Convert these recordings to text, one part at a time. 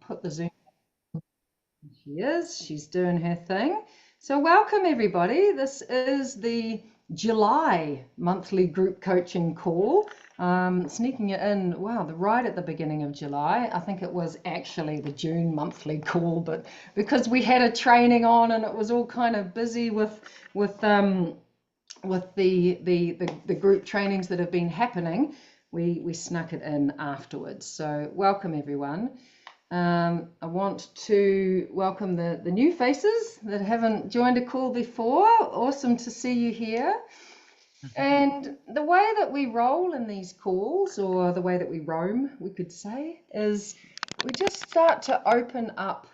put the Zoom. She is. She's doing her thing. So welcome everybody. This is the July monthly group coaching call. Sneaking it in, wow, right at the beginning of July. I think it was actually the June monthly call, but because we had a training on and it was all kind of busy with the group trainings that have been happening, we snuck it in afterwards. So welcome everyone. I want to welcome the new faces that haven't joined a call before. Awesome to see you here. And the way that we roll in these calls, or the way that we roam, we could say, is we just start to open up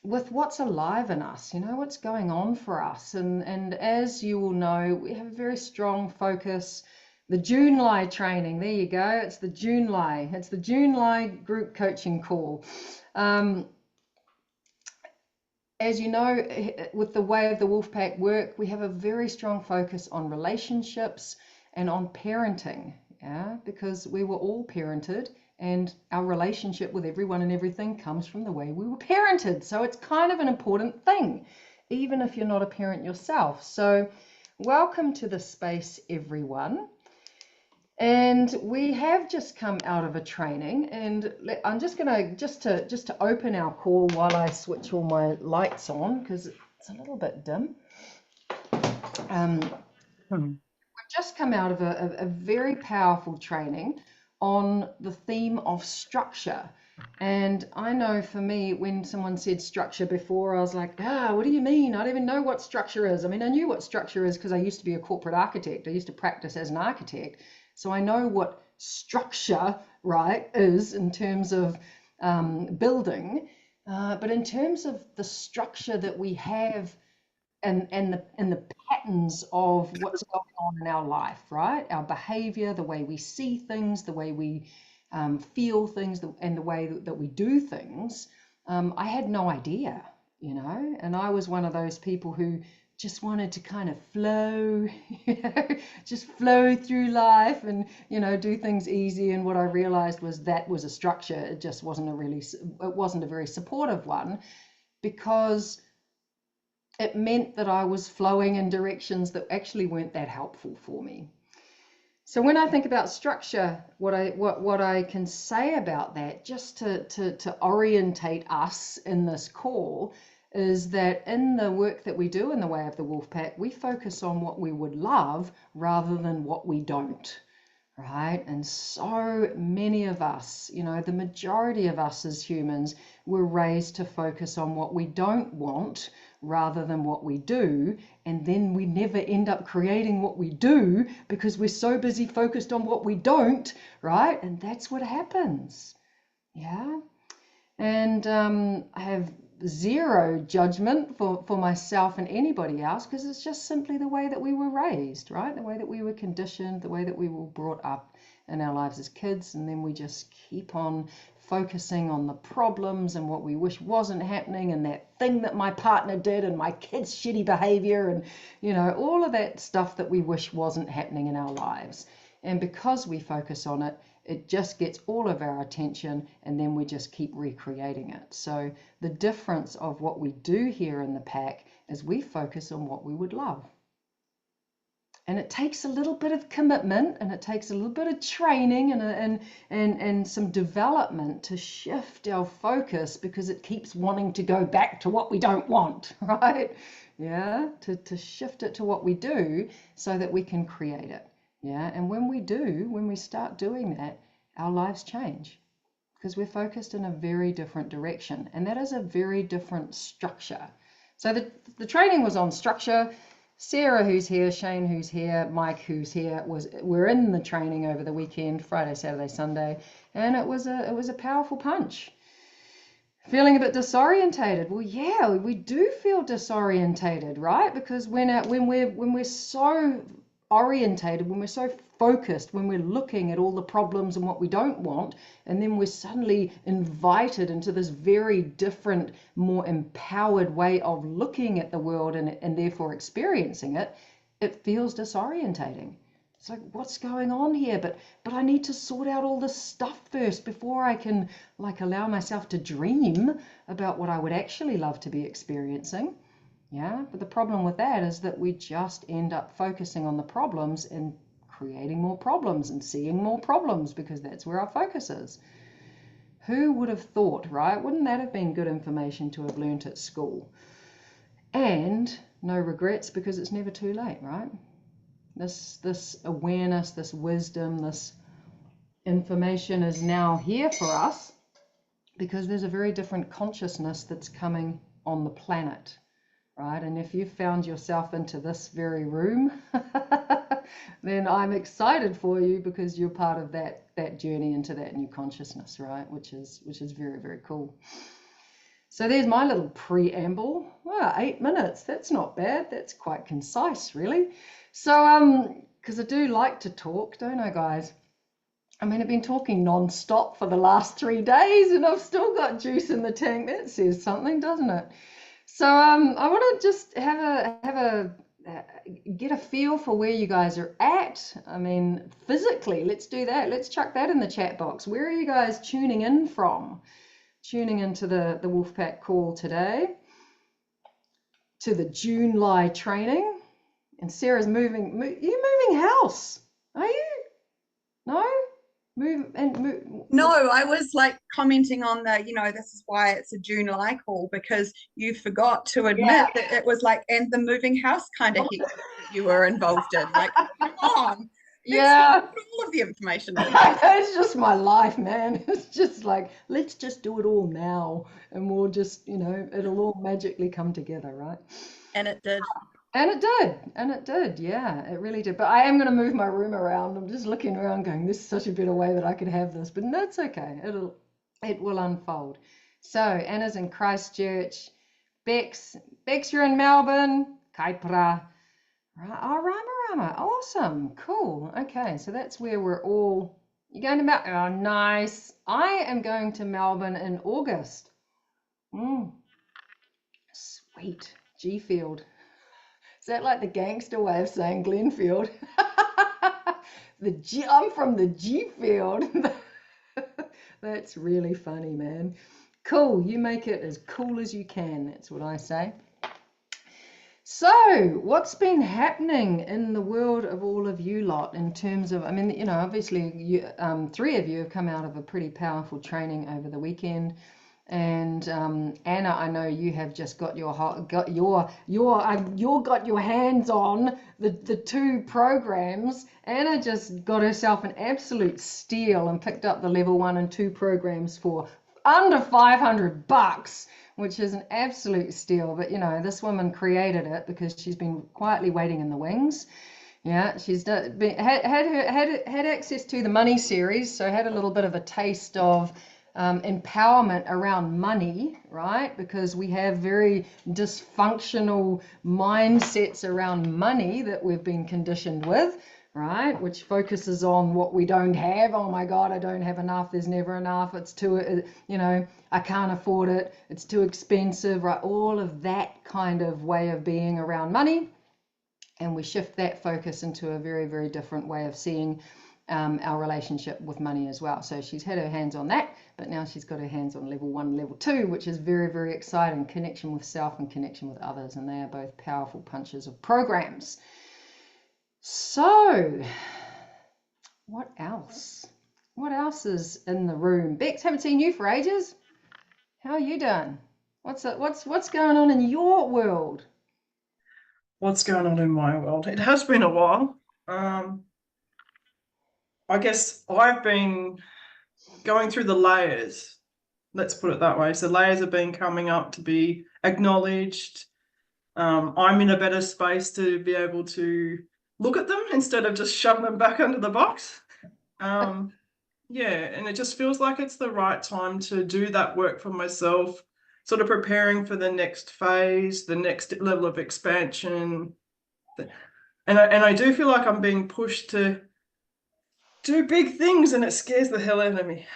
with what's alive in us, what's going on for us. And as you will know, we have a very strong focus. The July training, there you go. It's the July group coaching call. As you know, with the way of the WolfPack work, we have a very strong focus on relationships and on parenting, because we were all parented and our relationship with everyone and everything comes from the way we were parented. So it's kind of an important thing, even if you're not a parent yourself. So welcome to the space, everyone. And we have just come out of a training, and I'm just going to open our call while I switch all my lights on because it's a little bit dim. We've just come out of a very powerful training on the theme of structure. And I know for me, when someone said structure before, I was like, what do you mean? I don't even know what structure is. I mean, I knew what structure is because I used to be a corporate architect. I used to practice as an architect. So I know what structure, right, is in terms of building, but in terms of the structure that we have and the patterns of what's going on in our life, right? Our behavior, the way we see things, the way we feel things, and the way that we do things. I had no idea, and I was one of those people who just wanted to kind of flow, just flow through life and, do things easy. And what I realized was that was a structure. It just wasn't a very supportive one, because it meant that I was flowing in directions that actually weren't that helpful for me. So when I think about structure, what I can say about that, just to orientate us in this call, is that in the work that we do in the way of the WolfPack, we focus on what we would love rather than what we don't, right? And so many of us, the majority of us as humans, were raised to focus on what we don't want rather than what we do. And then we never end up creating what we do because we're so busy focused on what we don't, right? And that's what happens. Yeah. And I have zero judgment for myself and anybody else, because it's just simply the way that we were raised, right? The way that we were conditioned, the way that we were brought up in our lives as kids. And then we just keep on focusing on the problems and what we wish wasn't happening, and that thing that my partner did, and my kid's shitty behavior, and all of that stuff that we wish wasn't happening in our lives. And because we focus on it, it just gets all of our attention, and then we just keep recreating it. So the difference of what we do here in the pack is we focus on what we would love. And it takes a little bit of commitment, and it takes a little bit of training and some development to shift our focus, because it keeps wanting to go back to what we don't want, right? Yeah, to shift it to what we do so that we can create it. Yeah, and when we start doing that, our lives change, because we're focused in a very different direction, and that is a very different structure. So the training was on structure. Sarah, who's here, Shane, who's here, Mike, who's here, we're in the training over the weekend, Friday, Saturday, Sunday, and it was a powerful punch. Feeling a bit disorientated. Well, yeah, we do feel disorientated, right? Because when we're so orientated, when we're so focused, when we're looking at all the problems and what we don't want, and then we're suddenly invited into this very different, more empowered way of looking at the world and therefore experiencing it, it feels disorientating. It's like, what's going on here? But I need to sort out all this stuff first before I can like allow myself to dream about what I would actually love to be experiencing. Yeah, but the problem with that is that we just end up focusing on the problems and creating more problems and seeing more problems because that's where our focus is. Who would have thought, right? Wouldn't that have been good information to have learnt at school? And no regrets because it's never too late, right? This awareness, this wisdom, this information is now here for us because there's a very different consciousness that's coming on the planet, right? And if you found yourself into this very room, then I'm excited for you because you're part of that journey into that new consciousness, right? Which is very, very cool. So there's my little preamble. Well, 8 minutes, that's not bad. That's quite concise, really. So, because I do like to talk, don't I, guys? I mean, I've been talking non-stop for the last 3 days and I've still got juice in the tank. That says something, doesn't it? So, I want to just get a feel for where you guys are at. I mean, physically, let's do that. Let's chuck that in the chat box. Where are you guys tuning in from? Tuning into the WolfPack call today, to the July training. And Sarah's moving. You're moving house, are you? No? Move. No, I was like commenting on the, this is why it's a July call, because you forgot to admit that it was like, and the moving house kind of hit that you were involved in. Like, come on. Yeah. Put all of the information in. It's just my life, man. It's just like, let's just do it all now and we'll just, it'll all magically come together, right? And it did. And it did, yeah, it really did. But I am going to move my room around. I'm just looking around going, this is such a better way that I could have this, but that's okay. It will unfold. So Anna's in Christchurch. Bex, you're in Melbourne. Kaipara. Oh, Rama, awesome, cool. Okay, so that's where we're all. You're going to Melbourne? Oh, nice. I am going to Melbourne in August. Sweet. G Field. Is that like the gangster way of saying Glenfield? I'm from the G Field. That's really funny, man. Cool. You make it as cool as you can. That's what I say. So, what's been happening in the world of all of you lot in terms of, I mean, obviously, you, 3 of you have come out of a pretty powerful training over the weekend. And Anna, I know you have just got your hands on the 2 programs. Anna just got herself an absolute steal and picked up the level 1 and 2 programs for under $500, which is an absolute steal. But this woman created it because she's been quietly waiting in the wings. Yeah, she's had access to the money series, so had a little bit of a taste of empowerment around money, right? Because we have very dysfunctional mindsets around money that we've been conditioned with, right? Which focuses on what we don't have. Oh my God, I don't have enough. There's never enough. It's too, I can't afford it. It's too expensive, right? All of that kind of way of being around money. And we shift that focus into a very, very different way of seeing our relationship with money as well. So she's had her hands on that, but now she's got her hands on level 1, level 2, which is very, very exciting. Connection with self and connection with others, and they are both powerful punches of programs. So what else? What else is in the room? Bex, haven't seen you for ages. How are you doing? What's going on in your world? What's going on in my world? It has been a while. I guess I've been going through the layers, let's put it that way. So layers have been coming up to be acknowledged. I'm in a better space to be able to look at them instead of just shoving them back under the box. And it just feels like it's the right time to do that work for myself, sort of preparing for the next phase, the next level of expansion. And I do feel like I'm being pushed to do big things, and it scares the hell out of me.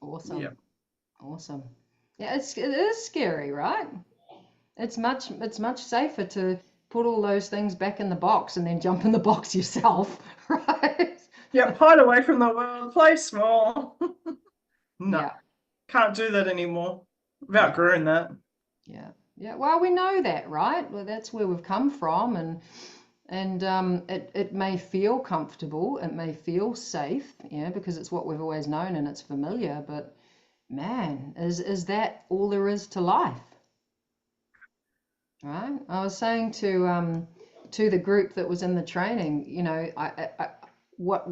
Awesome. Yeah. Awesome. Yeah, it is scary, right? It's much safer to put all those things back in the box and then jump in the box yourself, right? Yep, hide away from the world, play small. No, Yeah, can't do that anymore. I've outgrown that. yeah, yeah. Well, we know that, right? Well, that's where we've come from, and it may feel comfortable, it may feel safe, yeah, because it's what we've always known and it's familiar. But man, is that all there is to life? Right? I was saying to the group that was in the training, you know, what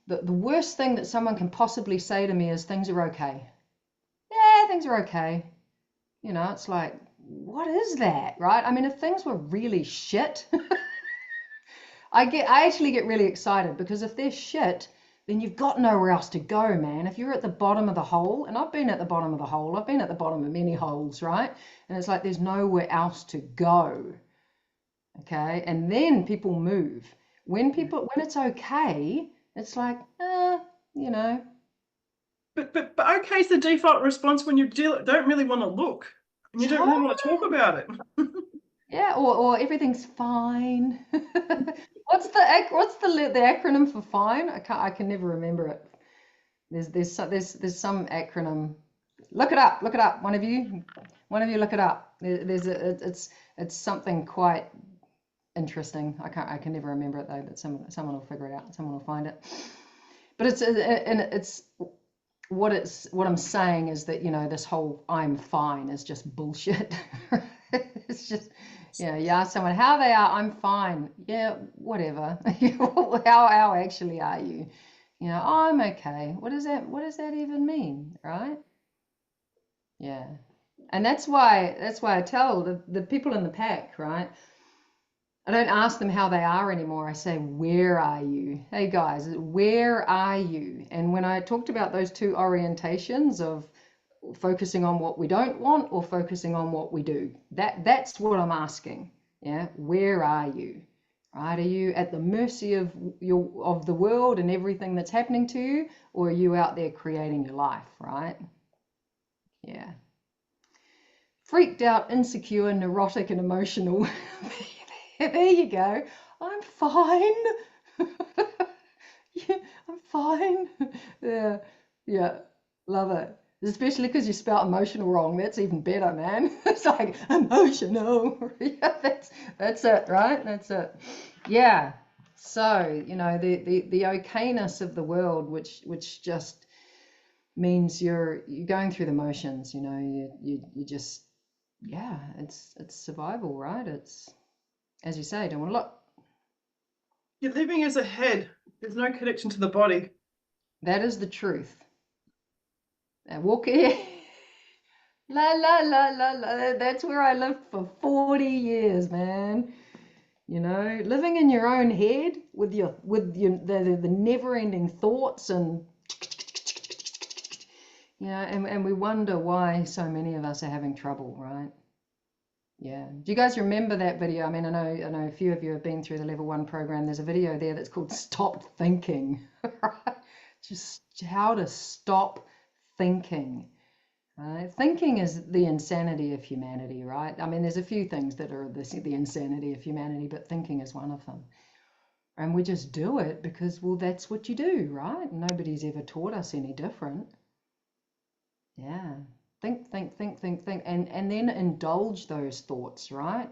the worst thing that someone can possibly say to me is things are okay. Yeah, things are okay. You know, it's like, what is that, right? I mean, if things were really shit, I actually get really excited, because if they're shit, then you've got nowhere else to go, man. If you're at the bottom of the hole, and I've been at the bottom of the hole, I've been at the bottom of many holes, right? And it's like there's nowhere else to go. Okay, and then people move. When it's okay, it's like, you know. But okay is the default response when you don't really want to look and you don't really want to talk about it. Yeah, or everything's fine. What's the acronym for fine? I can never remember it. There's some acronym. Look it up. Look it up. One of you look it up. It's something quite interesting. I can never remember it though, but someone will figure it out. Someone will find it. But it's what I'm saying is that, you know, this whole I'm fine is just bullshit. It's just, you know, you ask someone how they are, I'm fine. Yeah, whatever. How actually are you? You know, oh, I'm okay. What does that even mean, right? Yeah. And that's why I tell the people in the pack, right? I don't ask them how they are anymore. I say, where are you? Hey guys, where are you? And when I talked about those two orientations of focusing on what we don't want or focusing on what we do, that's what I'm asking. Yeah, where are you? Right? Are you at the mercy of the world and everything that's happening to you, or are you out there creating your life, right? Yeah. Freaked out, insecure, neurotic, and emotional. There you go. I'm fine. Yeah, I'm fine. Yeah, yeah, love it. Especially because you spelled emotional wrong. That's even better, man. It's like emotional. Yeah, that's it, right? That's it. Yeah. So, you know, the okayness of the world, which just means you're going through the motions, you know, you just, yeah, it's survival, right? It's, as you say, don't want to look. You're living as a head. There's no connection to the body. That is the truth. And walk here. La la la la la. That's where I lived for 40 years, man. You know, living in your own head with the never-ending thoughts, and you know, and we wonder why so many of us are having trouble, right? Yeah. Do you guys remember that video? I mean, I know a few of you have been through the level 1 program. There's a video there that's called Stop Thinking. Right? Just how to stop thinking. Right? Thinking is the insanity of humanity, right? I mean, there's a few things that are the insanity of humanity, but thinking is one of them. And we just do it because, well, that's what you do, right? Nobody's ever taught us any different. Yeah. Think, and then indulge those thoughts, right?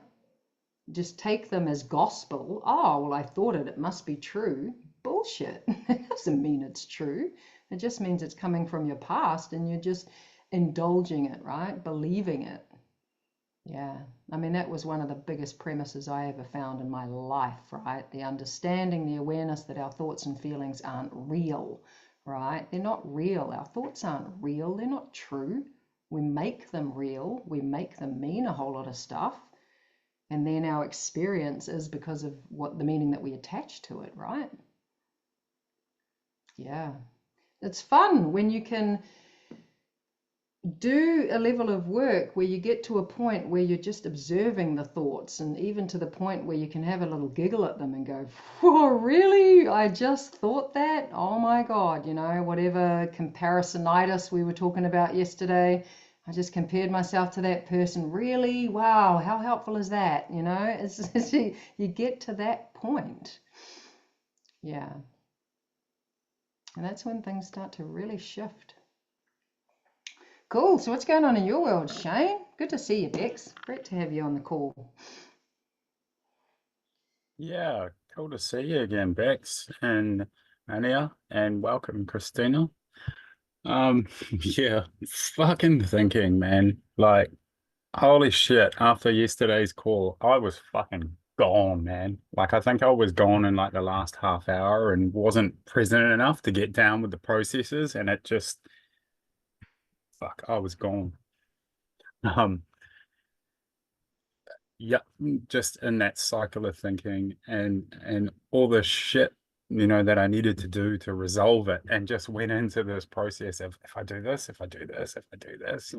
Just take them as gospel. Oh, well, I thought it must be true. Bullshit. It doesn't mean it's true. It just means it's coming from your past and you're just indulging it, right? Believing it. Yeah. I mean, that was one of the biggest premises I ever found in my life, right? The understanding, the awareness that our thoughts and feelings aren't real, right? They're not real. Our thoughts aren't real. They're not true. We make them real. We make them mean a whole lot of stuff. And then our experience is because of what the meaning that we attach to it, right? Yeah. It's fun when you can do a level of work where you get to a point where you're just observing the thoughts, and even to the point where you can have a little giggle at them and go, oh, really? I just thought that? Oh my God, you know, whatever comparisonitis we were talking about yesterday. I just compared myself to that person. Really? Wow, how helpful is that? You know, you get to that point. Yeah. And that's when things start to really shift. Cool. So what's going on in your world, Shane? Good to see you, Bex. Great to have you on the call. Yeah, cool to see you again, Bex and Ania, and welcome, Christina. Yeah, fucking thinking, man. Like, holy shit, after yesterday's call, I was fucking gone, man. Like, I think I was gone in like the last half hour and wasn't present enough to get down with the processes, and it just, fuck, I was gone. Um, yeah, just in that cycle of thinking and all the shit, that I needed to do to resolve it, and just went into this process of if I do this, if I do this, if I do this,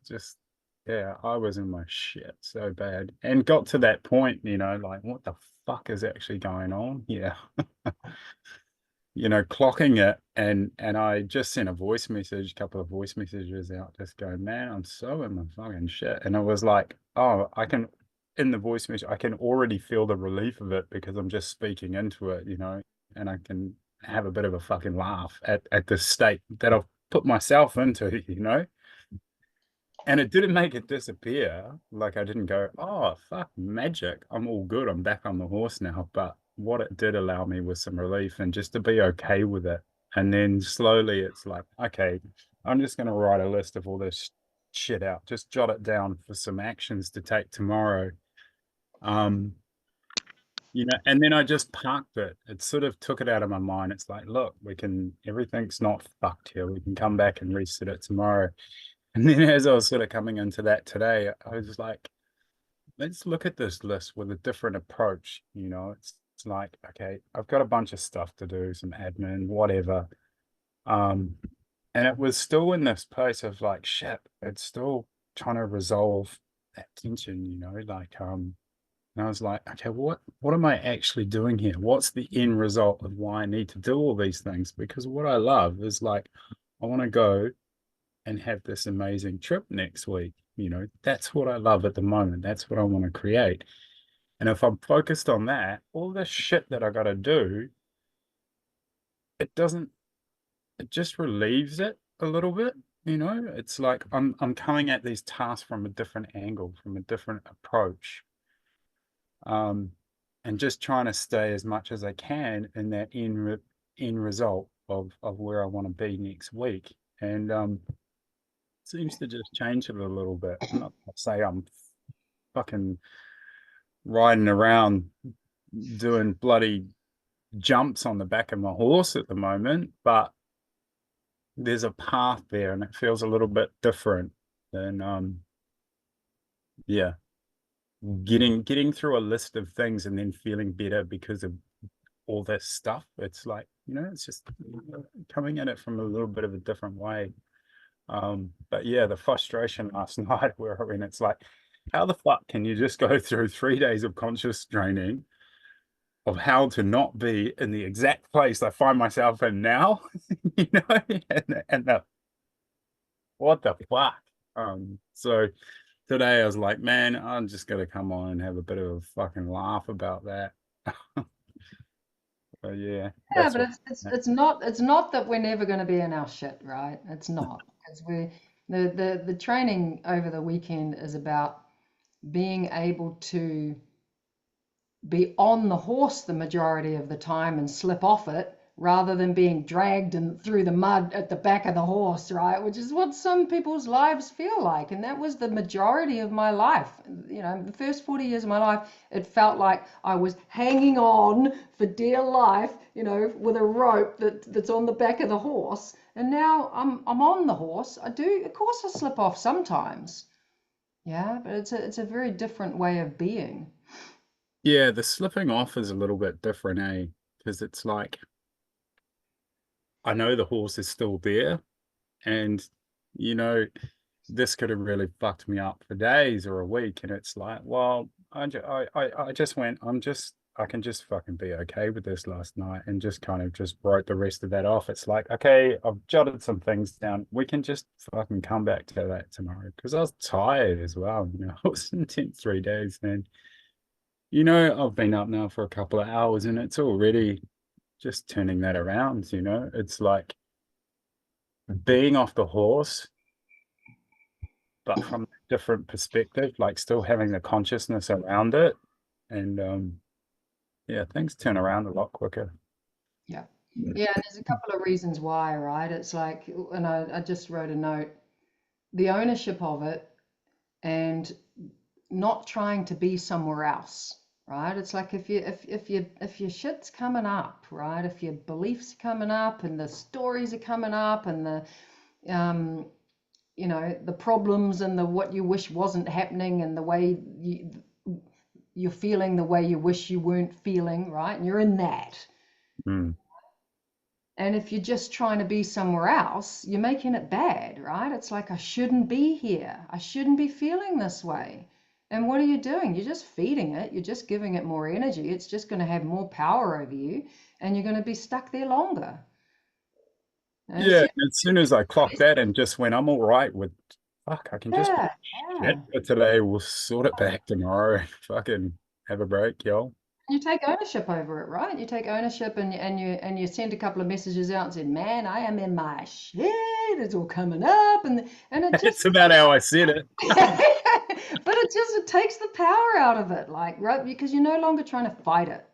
just yeah, I was in my shit so bad, and got to that point, like what the fuck is actually going on here? Clocking it, and I just sent a couple of voice messages out, just going, man, I'm so in my fucking shit. And it was like, oh, in the voice message, I can already feel the relief of it because I'm just speaking into it, and I can have a bit of a fucking laugh at the state that I've put myself into. And it didn't make it disappear. Like, I didn't go, oh, fuck, magic, I'm all good, I'm back on the horse now. But what it did allow me was some relief and just to be okay with it. And then slowly it's like, okay, I'm just going to write a list of all this shit out, just jot it down for some actions to take tomorrow. And then I just parked it. It sort of took it out of my mind. It's like, look, everything's not fucked here. We can come back and reset it tomorrow. And then as I was sort of coming into that today, I was like, let's look at this list with a different approach. It's like, okay, I've got a bunch of stuff to do, some admin, whatever. And it was still in this place of like, shit, it's still trying to resolve that tension, and I was like, okay, what am I actually doing here? What's the end result of why I need to do all these things? Because what I love is like, I want to go and have this amazing trip next week. That's what I love at the moment. That's what I want to create. And if I'm focused on that, all the shit that I got to do, it just relieves it a little bit. It's like I'm coming at these tasks from a different angle, from a different approach. And just trying to stay as much as I can in that end result of where I want to be next week. And seems to just change it a little bit. I'm not gonna say I'm fucking riding around doing bloody jumps on the back of my horse at the moment, but there's a path there, and it feels a little bit different than yeah, getting through a list of things and then feeling better because of all this stuff. It's like, it's just coming at it from a little bit of a different way. But yeah, the frustration last night when it's like, how the fuck can you just go through 3 days of conscious training of how to not be in the exact place I find myself in now? and what the fuck? So today I was like, man, I'm just gonna come on and have a bit of a fucking laugh about that. But yeah, Yeah, but it's not that we're never going to be in our shit, right? It's not, because the training over the weekend is about being able to be on the horse the majority of the time and slip off it, rather than being dragged through the mud at the back of the horse, right? Which is what some people's lives feel like. And that was the majority of my life. The first 40 years of my life, it felt like I was hanging on for dear life, with a rope that's on the back of the horse. And now I'm on the horse. Of course I slip off sometimes. Yeah, but it's a very different way of being. Yeah, the slipping off is a little bit different, eh? Because it's like, I know the horse is still there, and this could have really fucked me up for days or a week. And it's like, well, I just went, I'm just I can just fucking be okay with this last night, and just kind of just wrote the rest of that off. It's like, okay, I've jotted some things down. We can just fucking come back to that tomorrow, because I was tired as well. It was intense 3 days, man. I've been up now for a couple of hours, and it's already just turning that around. It's like being off the horse, but from a different perspective, like still having the consciousness around it. And yeah, things turn around a lot quicker. Yeah. Yeah, and there's a couple of reasons why, right? It's like, and I just wrote a note, the ownership of it and not trying to be somewhere else, right? It's like if your shit's coming up, right? If your beliefs are coming up and the stories are coming up and the problems and the what you wish wasn't happening and the way you're feeling the way you wish you weren't feeling, right? And you're in that. Mm. And if you're just trying to be somewhere else, you're making it bad, right? It's like, I shouldn't be here. I shouldn't be feeling this way. And what are you doing? You're just feeding it. You're just giving it more energy. It's just going to have more power over you, and you're going to be stuck there longer. And Yeah, as soon as I clocked that and just went, I'm all right with, fuck, I can just shit for today. We'll sort it back tomorrow. Fucking have a break, y'all. You take ownership over it, right? You take ownership and you send a couple of messages out and say, man, I am in my shit. It's all coming up, and it just That's about how I said it. but it takes the power out of it, like, right? Because you're no longer trying to fight it.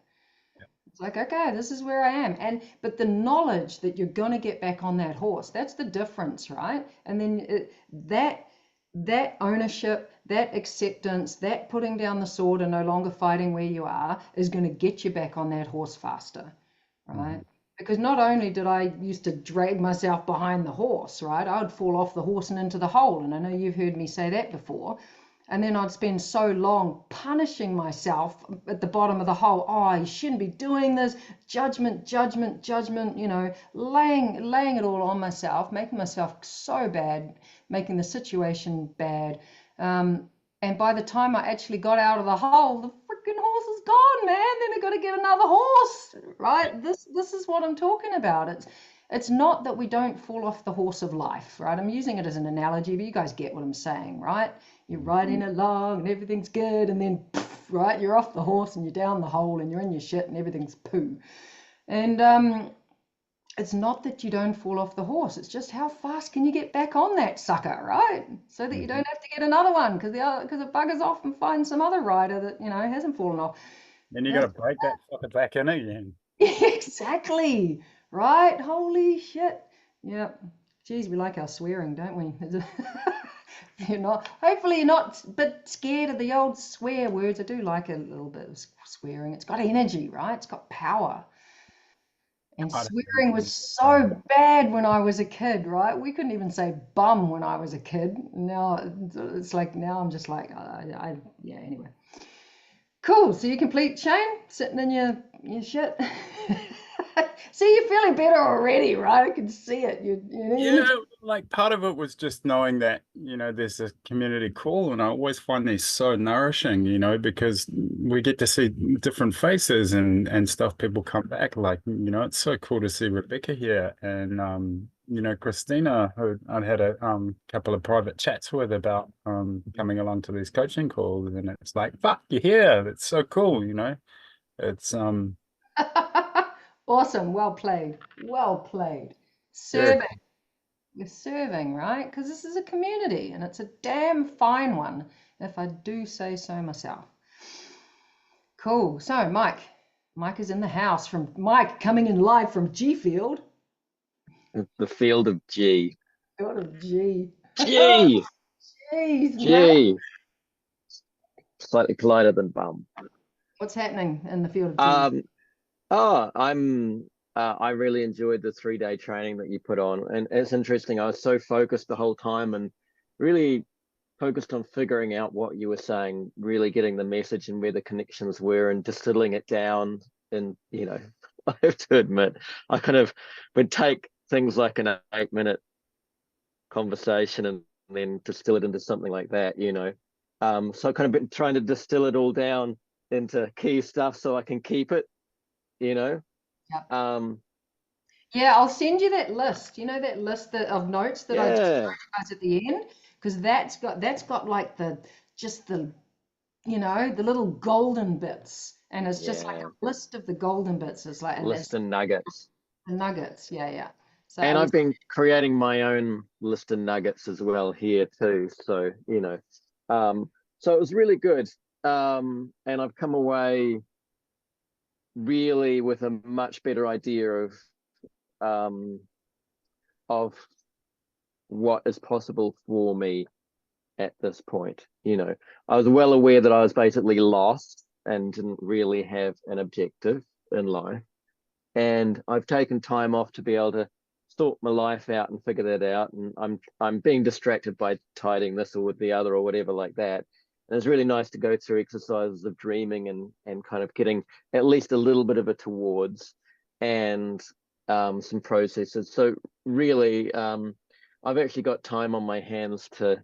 It's like, okay, this is where I am. But the knowledge that you're going to get back on that horse, that's the difference, right? And then that ownership, that acceptance, that putting down the sword and no longer fighting where you are is going to get you back on that horse faster, right? Because not only did I used to drag myself behind the horse, right? I would fall off the horse and into the hole. And I know you've heard me say that before. And then I'd spend so long punishing myself at the bottom of the hole. Oh, you shouldn't be doing this. Judgment, judgment, judgment, laying it all on myself, making myself so bad, making the situation bad. And by the time I actually got out of the hole, the freaking horse is gone, man. Then I got to get another horse, right? This is what I'm talking about. It's not that we don't fall off the horse of life, right? I'm using it as an analogy, but you guys get what I'm saying, right? You're riding along and everything's good, and then, right, you're off the horse and you're down the hole and you're in your shit and everything's poo. And it's not that you don't fall off the horse. It's just how fast can you get back on that sucker, right? So that you don't have to get another one because it buggers off and finds some other rider that hasn't fallen off. Then you got to break that fucker back in again. Exactly. Right? Holy shit. Yep. Geez, we like our swearing, don't we? Hopefully you're not a bit scared of the old swear words. I do like a little bit of swearing. It's got energy, right? It's got power. And swearing was so bad when I was a kid, right? We couldn't even say bum when I was a kid. Now it's like, now I'm just like, yeah, anyway. Cool. So you complete, Shane, sitting in your shit. See, you're feeling better already, right? I can see it. Yeah, like part of it was just knowing that, there's a community call, and I always find these so nourishing, because we get to see different faces and stuff. People come back, like, it's so cool to see Rebecca here, and Christina, who I'd had a couple of private chats with about coming along to these coaching calls, and it's like, fuck, you're here. That's so cool, It's Awesome. Well played. Well played. Serving. We're serving, right? Because this is a community, and it's a damn fine one, if I do say so myself. Cool. So, Mike is in the house. From Mike coming in live from G Field. The field of G. Field of G. G. Jeez, G. Man. Slightly lighter than bum. What's happening in the field of G? I really enjoyed the 3-day training that you put on, and it's interesting. I was so focused the whole time and really focused on figuring out what you were saying, really getting the message and where the connections were and distilling it down. And I have to admit, I kind of would take things like an 8-minute conversation and then distill it into something like that, So I kind of been trying to distill it all down into key stuff so I can keep it, you know. Yep. Yeah, I'll send you that list. You know that list of notes that I just Yeah, wrote guys at the end, because that's got like the the little golden bits, and it's just like yeah, a list of the golden bits. It's like, and that's list and nuggets. the nuggets. Yeah, yeah. So And I'll, I've been creating my own list of nuggets as well here too. So, you know, so it was really good. And I've come away really with a much better idea um, of what is possible for me at this point. You know, I was well aware that I was basically lost and didn't really have an objective in life. And I've taken time off to be able to sort my life out and figure that out. And I'm being distracted by tidying this or with the other or whatever like that. And it's really nice to go through exercises of dreaming and kind of getting at least a little bit of it towards, and some processes. So really, I've actually got time on my hands to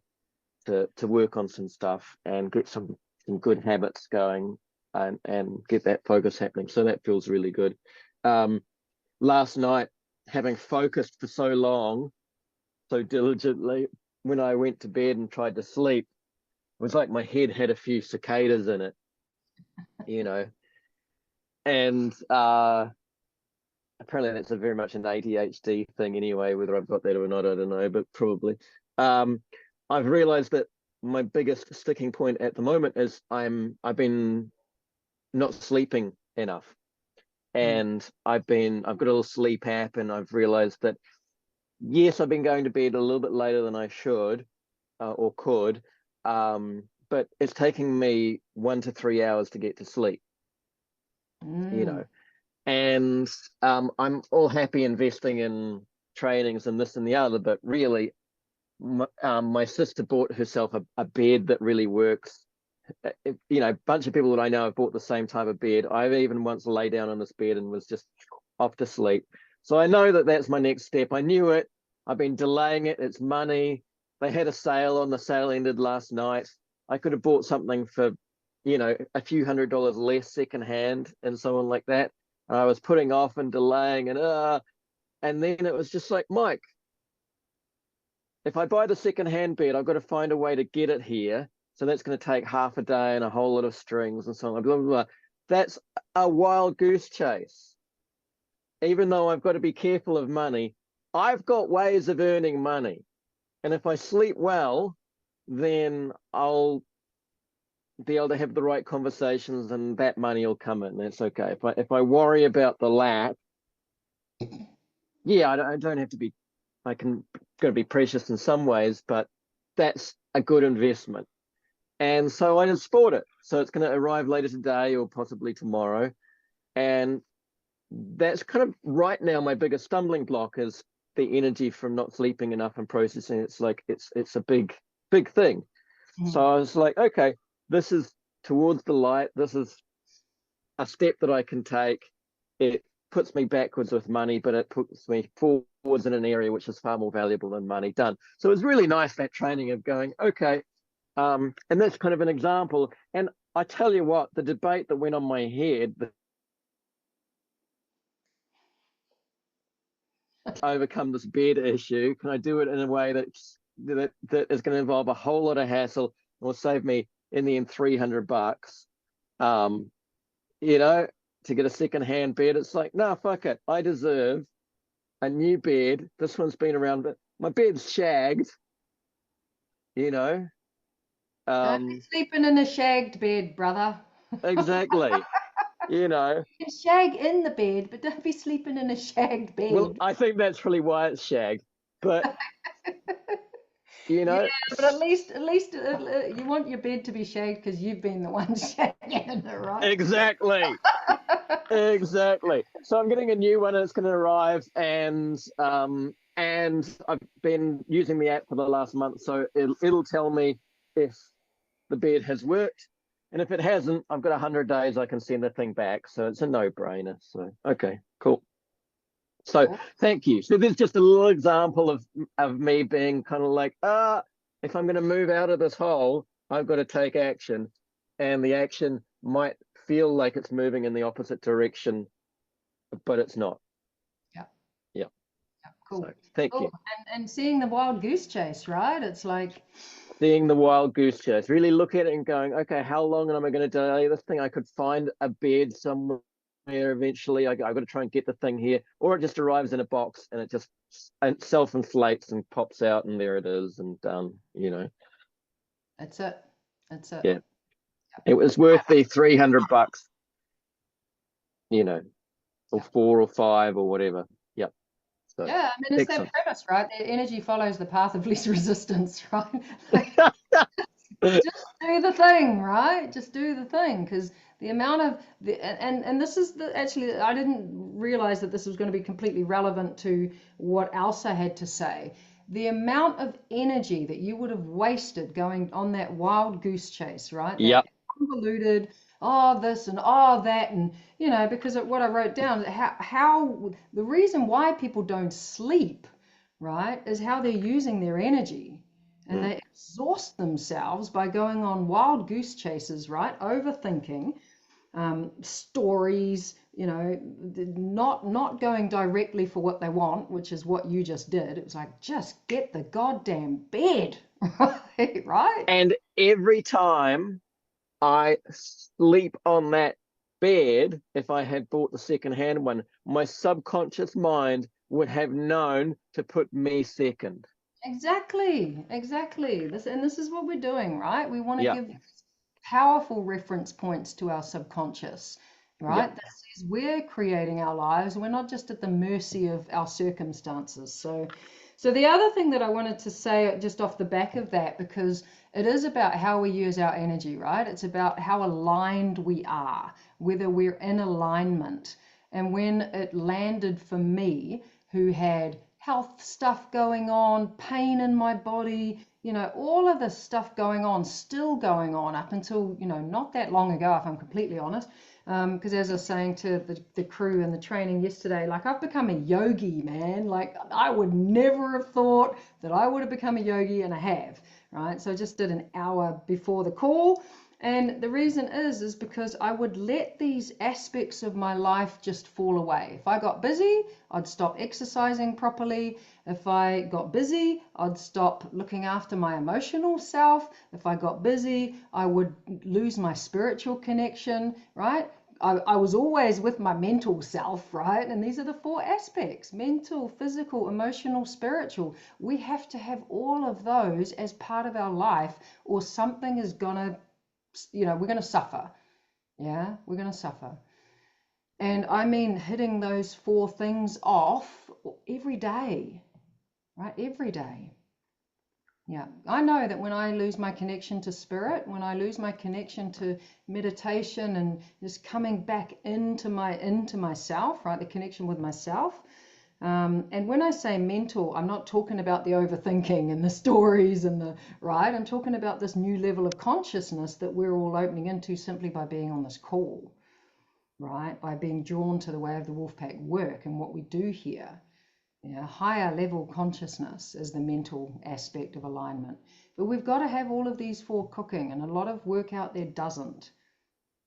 work on some stuff and get some good habits going, and get that focus happening. So that feels really good. Last night, having focused for so long, so diligently, when I went to bed and tried to sleep, it was like my head had a few cicadas in it, you know. And apparently that's a very much an ADHD thing anyway, whether I've got that or not, I don't know, but probably. I've realized that my biggest sticking point at the moment is I've been not sleeping enough. And I've got a little sleep app, and I've realized that yes, I've been going to bed a little bit later than I should or could, but it's taking me 1 to 3 hours to get to sleep, you know. And I'm all happy investing in trainings and this and the other, but really my sister bought herself a bed that really works. You know, a bunch of people that I know have bought the same type of bed. I've even once lay down on this bed and was just off to sleep. So I know that that's my next step. I knew it. I've been delaying it. It's money. They had a sale on. The sale ended last night. I could have bought something for, you know, a few $100s less secondhand and so on like that. And I was putting off and delaying, and then it was just like, Mike, if I buy the secondhand bed, I've got to find a way to get it here. So that's going to take half a day and a whole lot of strings and so on, blah, blah, blah. That's a wild goose chase. Even though I've got to be careful of money, I've got ways of earning money. And if I sleep well, then I'll be able to have the right conversations and that money will come in. That's okay. If I worry about the lack, yeah, I don't have to be, I can going to be precious in some ways, but that's a good investment. And so I just bought it. So it's going to arrive later today or possibly tomorrow. And that's kind of right now my biggest stumbling block is the energy from not sleeping enough and processing. It's like it's a big thing. So I was like, okay, this is towards the light. This is a step that I can take. It puts me backwards with money, but it puts me forwards in an area which is far more valuable than money done. So it was really nice, that training of going, okay, and that's kind of an example. And I tell you what, the debate that went on my head, overcome this bed issue, can I do it in a way that is going to involve a whole lot of hassle and will save me in the end $300, you know, to get a second-hand bed? It's like, no, fuck it, I deserve a new bed. This one's been around, but my bed's shagged, you know. Don't be sleeping in a shagged bed, brother. Exactly. You know, You can shag in the bed, but don't be sleeping in a shagged bed. well, I think that's probably why it's shagged, but you know. Yeah, but at least you want your bed to be shagged because you've been the one shagging it, right? Exactly. Exactly. So I'm getting a new one and it's going to arrive, and I've been using the app for the last month, so it'll tell me if the bed has worked, and if it hasn't, I've got 100 days I can send the thing back. So it's a no-brainer. So okay, cool. So thank you. So there's just a little example of me being kind of like, if I'm going to move out of this hole, I've got to take action, and the action might feel like it's moving in the opposite direction, but it's not. Yeah. Yeah. Yeah, cool. So, thank you. And seeing the wild goose chase, right? It's like Seeing the wild goose chase, really look at it and going, okay, how long am I going to delay this thing? I could find a bed somewhere eventually. I've got to try and get the thing here, or it just arrives in a box and it just self-inflates and pops out, and there it is, and done. that's it. That's it. Yeah, it was worth the $300, or 4 or 5 or whatever. Yep. So, yeah, I mean, it's excellent. that premise, right? The energy follows the path of least resistance, right? Just do the thing, right? Just do the thing, because the amount of and this is actually, I didn't realize that this was going to be completely relevant to what else I had to say. The amount of energy that you would have wasted going on that wild goose chase, right? Yep. That convoluted, oh this and oh that, and because of what I wrote down, how the reason why people don't sleep, right, is how they're using their energy. And they exhaust themselves by going on wild goose chases, right? Overthinking, stories, not going directly for what they want, which is what you just did. It was like, just get the goddamn bed, right? And every time I sleep on that bed, if I had bought the second-hand one, my subconscious mind would have known to put me second. Exactly. This is what we're doing, right? We want to Yeah. give powerful reference points to our subconscious, right? Yeah. That says we're creating our lives. We're not just at the mercy of our circumstances. So the other thing that I wanted to say just off the back of that, because it is about how we use our energy, right? It's about how aligned we are, whether we're in alignment. And when it landed for me, who had health stuff going on, pain in my body, all of this stuff going on, still going on up until, not that long ago, if I'm completely honest. Because as I was saying to the crew in the training yesterday, like I've become a yogi, man. Like I would never have thought that I would have become a yogi, and I have, right? So I just did an hour before the call. And the reason is because I would let these aspects of my life just fall away. If I got busy, I'd stop exercising properly. If I got busy, I'd stop looking after my emotional self. If I got busy, I would lose my spiritual connection, right? I was always with my mental self, right? And these are the 4 aspects: mental, physical, emotional, spiritual. We have to have all of those as part of our life, or something is gonna, we're going to suffer. Yeah, we're going to suffer. And I mean hitting those 4 things off every day, right? Every day. Yeah, I know that when I lose my connection to spirit, when I lose my connection to meditation and just coming back into myself, right? The connection with myself. And when I say mental, I'm not talking about the overthinking and the stories and right? I'm talking about this new level of consciousness that we're all opening into simply by being on this call, right? By being drawn to the way of the WolfPack work and what we do here. Higher level consciousness is the mental aspect of alignment. But we've got to have all of these 4 cooking, and a lot of work out there doesn't.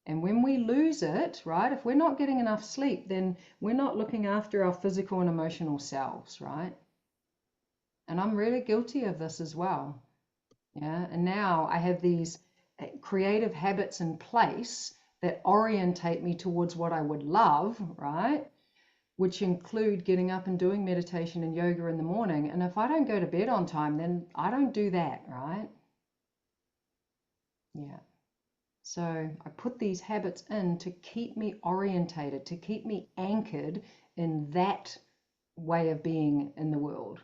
And when we lose it, right, if we're not getting enough sleep, then we're not looking after our physical and emotional selves, right? And I'm really guilty of this as well. Yeah. And now I have these creative habits in place that orientate me towards what I would love, right? Which include getting up and doing meditation and yoga in the morning. And if I don't go to bed on time, then I don't do that, right? Yeah. So I put these habits in to keep me orientated, to keep me anchored in that way of being in the world,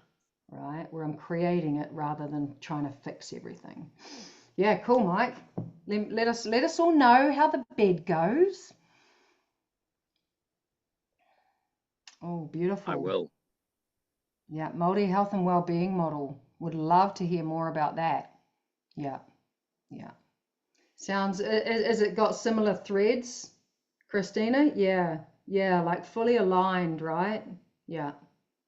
right? Where I'm creating it rather than trying to fix everything. Yeah, cool, Mike. Let us all know how the bed goes. Oh, beautiful. I will. Yeah, Māori health and well-being model. Would love to hear more about that. Yeah. Sounds, is it got similar threads, Christina? Yeah, like fully aligned, right? Yeah.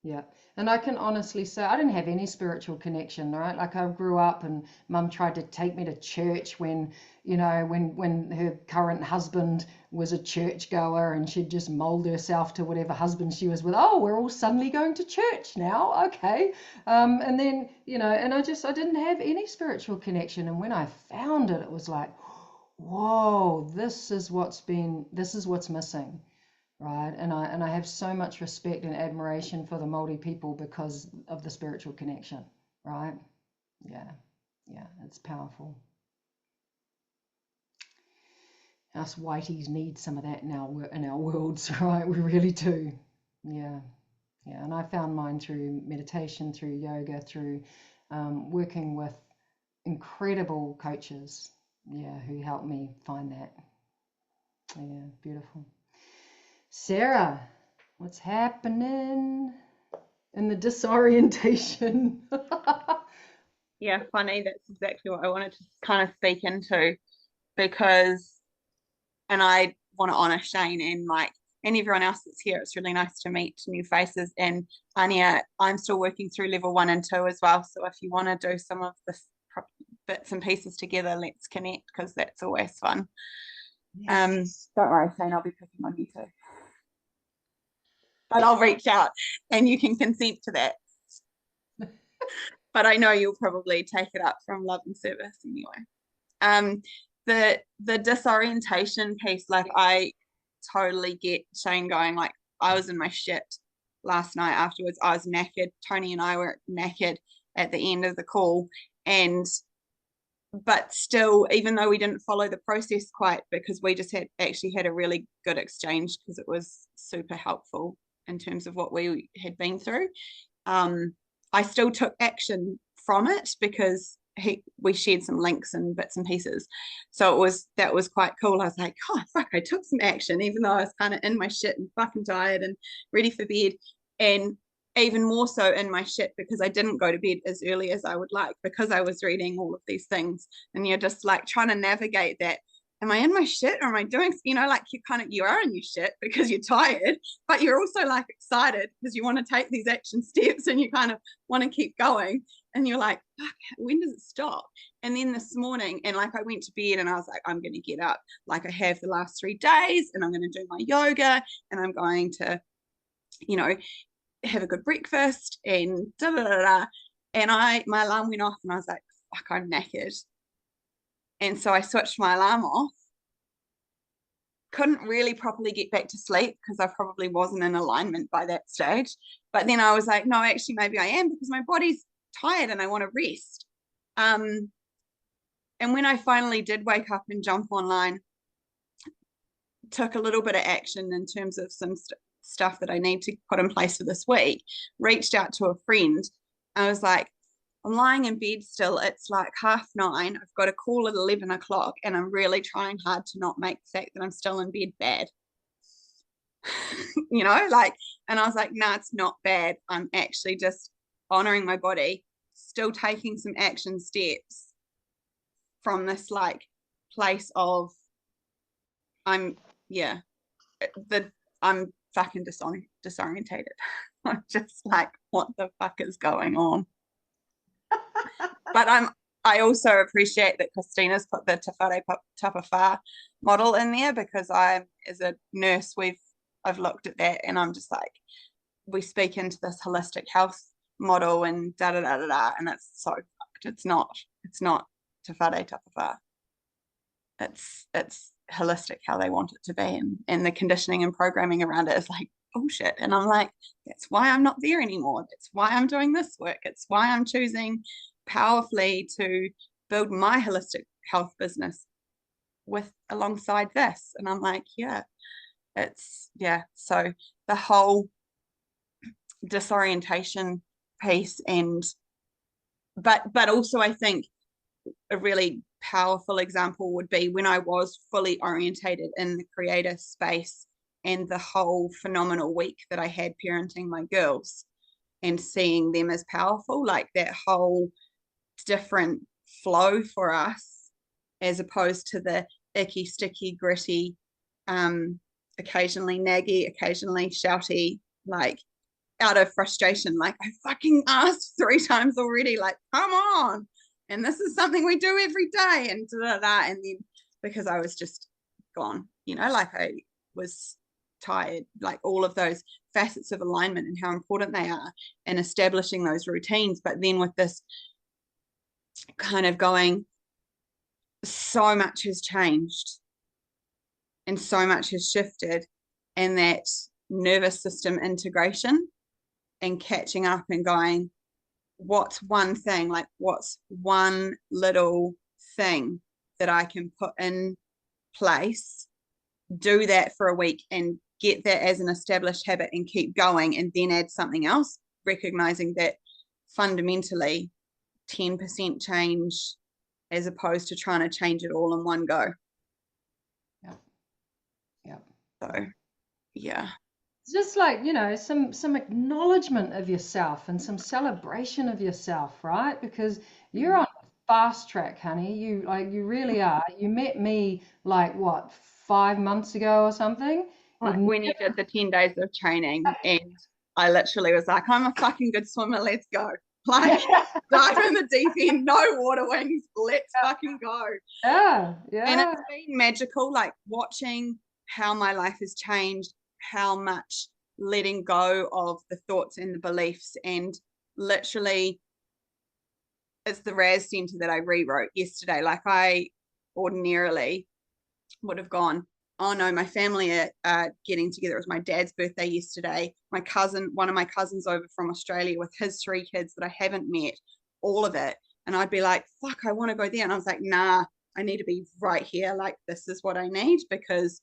Yeah. And I can honestly say I didn't have any spiritual connection, right? Like I grew up and mum tried to take me to church when, when her current husband was a church goer and she'd just mold herself to whatever husband she was with. Oh, we're all suddenly going to church now. Okay. And then, and I didn't have any spiritual connection. And when I found it, it was like, whoa, this is what's missing. Right, and I have so much respect and admiration for the Māori people because of the spiritual connection, right? Yeah, it's powerful. Us whiteys need some of that in our worlds, right? We really do. Yeah, and I found mine through meditation, through yoga, through working with incredible coaches, who helped me find that. Yeah, beautiful. Sarah, what's happening in the disorientation? Yeah, funny. That's exactly what I wanted to kind of speak into because, and I want to honor Shane and everyone else that's here. It's really nice to meet new faces. And Anya, I'm still working through level 1 and 2 as well. So if you want to do some of the bits and pieces together, let's connect because that's always fun. Yes. Don't worry, Shane, I'll be picking on you too. But I'll reach out and you can consent to that. But I know you'll probably take it up from love and service anyway. The disorientation piece, like I totally get Shane going, like I was in my shit last night afterwards. I was knackered. Tony and I were knackered at the end of the call. But still, even though we didn't follow the process quite, because we just had a really good exchange because it was super helpful in terms of what we had been through. I still took action from it because we shared some links and bits and pieces. So that was quite cool. I was like, oh, fuck, I took some action, even though I was kind of in my shit and fucking tired and ready for bed. And even more so in my shit because I didn't go to bed as early as I would like because I was reading all of these things. And you're just like trying to navigate that. Am I in my shit or am I doing, like you are in your shit because you're tired, but you're also like excited because you want to take these action steps and you kind of want to keep going. And you're like, fuck, when does it stop? And then this morning, and like I went to bed and I was like, I'm going to get up like I have the last 3 days and I'm going to do my yoga and I'm going to, have a good breakfast and da da da da. And my alarm went off and I was like, fuck, I'm knackered. And so I switched my alarm off. Couldn't really properly get back to sleep because I probably wasn't in alignment by that stage. But then I was like, no, actually, maybe I am because my body's tired and I want to rest. And when I finally did wake up and jump online, took a little bit of action in terms of some stuff that I need to put in place for this week, reached out to a friend. I was like, I'm lying in bed still. It's like 9:30. I've got a call at 11 o'clock and I'm really trying hard to not make the fact that I'm still in bed bad. And I was like, nah, it's not bad. I'm actually just honoring my body, still taking some action steps from this like place of I'm fucking disorientated. I'm just like, what the fuck is going on? But I also appreciate that Christina's put the Te Whare Tapawhā model in there because as a nurse, I've looked at that and I'm just like, we speak into this holistic health model and da da da da da, and it's so fucked. It's not Te Whare Tapawhā. It's holistic how they want it to be, and the conditioning and programming around it is like bullshit. And I'm like, that's why I'm not there anymore. That's why I'm doing this work. It's why I'm choosing powerfully to build my holistic health business alongside this. And I'm like, so the whole disorientation piece but also I think a really powerful example would be when I was fully orientated in the creative space and the whole phenomenal week that I had parenting my girls and seeing them as powerful, like that whole different flow for us as opposed to the icky, sticky, gritty, occasionally naggy, occasionally shouty, like out of frustration, like, I fucking asked 3 times already, like, come on. And this is something we do every day, and and then because I was just gone, you know, like I was tired, like all of those facets of alignment and how important they are and establishing those routines. But then with this kind of going, so much has changed and so much has shifted, and that nervous system integration and catching up and going, what's one thing, like what's one little thing that I can put in place, do that for a week and get that as an established habit and keep going, and then add something else, recognizing that fundamentally 10% change as opposed to trying to change it all in one go. Yeah. So yeah, It's just like, you know, some acknowledgement of yourself and some celebration of yourself, right? Because you're on fast track, honey. You really are. You met me like what, 5 months ago or something? like It when you did the 10 days of training, and I literally was like, I'm a fucking good swimmer, let's go. Like, dive in the deep end, no water wings, let's fucking go. Yeah, And yeah. it's been magical, like watching how my life has changed, how much letting go of the thoughts and the beliefs. And literally, it's the RAS center that I rewrote yesterday. Like, I ordinarily would have gone, oh no, my family are getting together. It was my dad's birthday yesterday. My cousin, one of my cousins over from Australia with his 3 kids that I haven't met, all of it. And I'd be like, fuck, I want to go there. And I was like, nah, I need to be right here. Like, this is what I need, because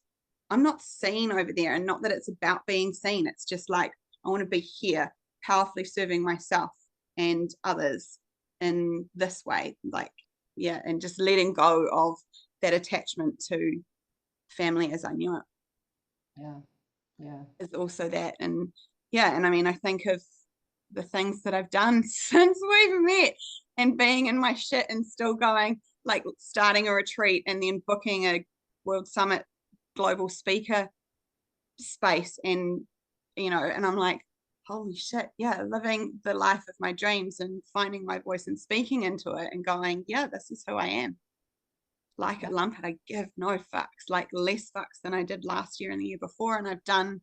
I'm not seen over there. And not that it's about being seen. It's just like, I want to be here, powerfully serving myself and others in this way. Like, yeah, and just letting go of that attachment to family as I knew it. Yeah. Is also that. And yeah, and I mean, I think of the things that I've done since we've met, and being in my shit and still going, like starting a retreat and then booking a World Summit global speaker space, and you know, and I'm like, holy shit, yeah, living the life of my dreams and finding my voice and speaking into it and going, yeah, this is who I am. Like at Lumpet, I give no fucks, like less fucks than I did last year and the year before. And I've done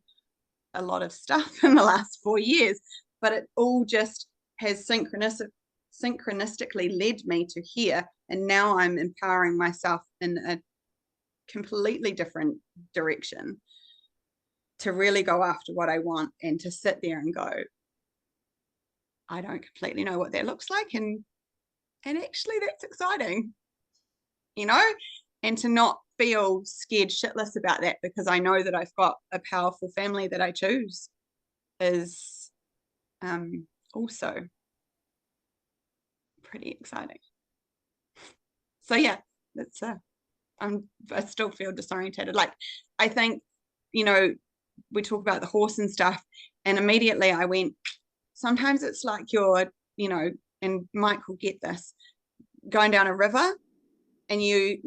a lot of stuff in the last 4 years, but it all just has synchronistically led me to here. And now I'm empowering myself in a completely different direction to really go after what I want, and to sit there and go, I don't completely know what that looks like. And actually that's exciting, you know, and to not feel scared shitless about that, because I know that I've got a powerful family that I choose, is also pretty exciting. So yeah, that's I still feel disorientated. Like, I think, you know, we talk about the horse and stuff, and immediately I went, sometimes it's like you're, you know, and Mike will get this, going down a river and you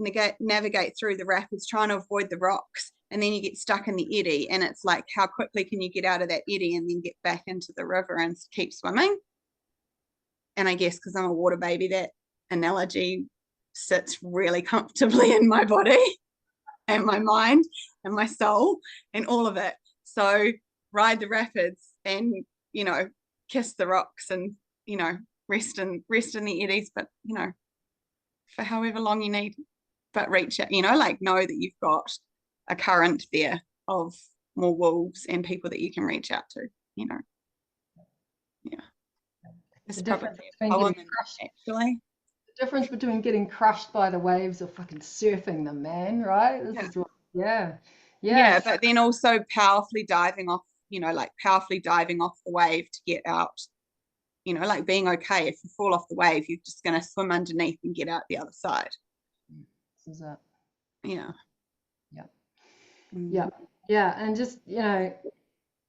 navigate through the rapids trying to avoid the rocks, and then you get stuck in the eddy, and it's like, how quickly can you get out of that eddy and then get back into the river and keep swimming? And I guess because I'm a water baby, that analogy sits really comfortably in my body and my mind and my soul and all of it. So ride the rapids and, you know, kiss the rocks and, you know, rest in the eddies, but, you know, for however long you need, but reach it, you know, like, know that you've got a current there of more wolves and people that you can reach out to, you know. Yeah. It's The probably difference a between poem getting crushed, actually. the difference between getting crushed by the waves or fucking surfing them, man, right? This Yeah. is what, yeah. Yeah, but then also powerfully diving off, you know, like powerfully diving off the wave to get out, you know, like being okay. If you fall off the wave, you're just going to swim underneath and get out the other side. This is it. Yeah. Yeah. Mm. Yeah. Yeah. And just, you know,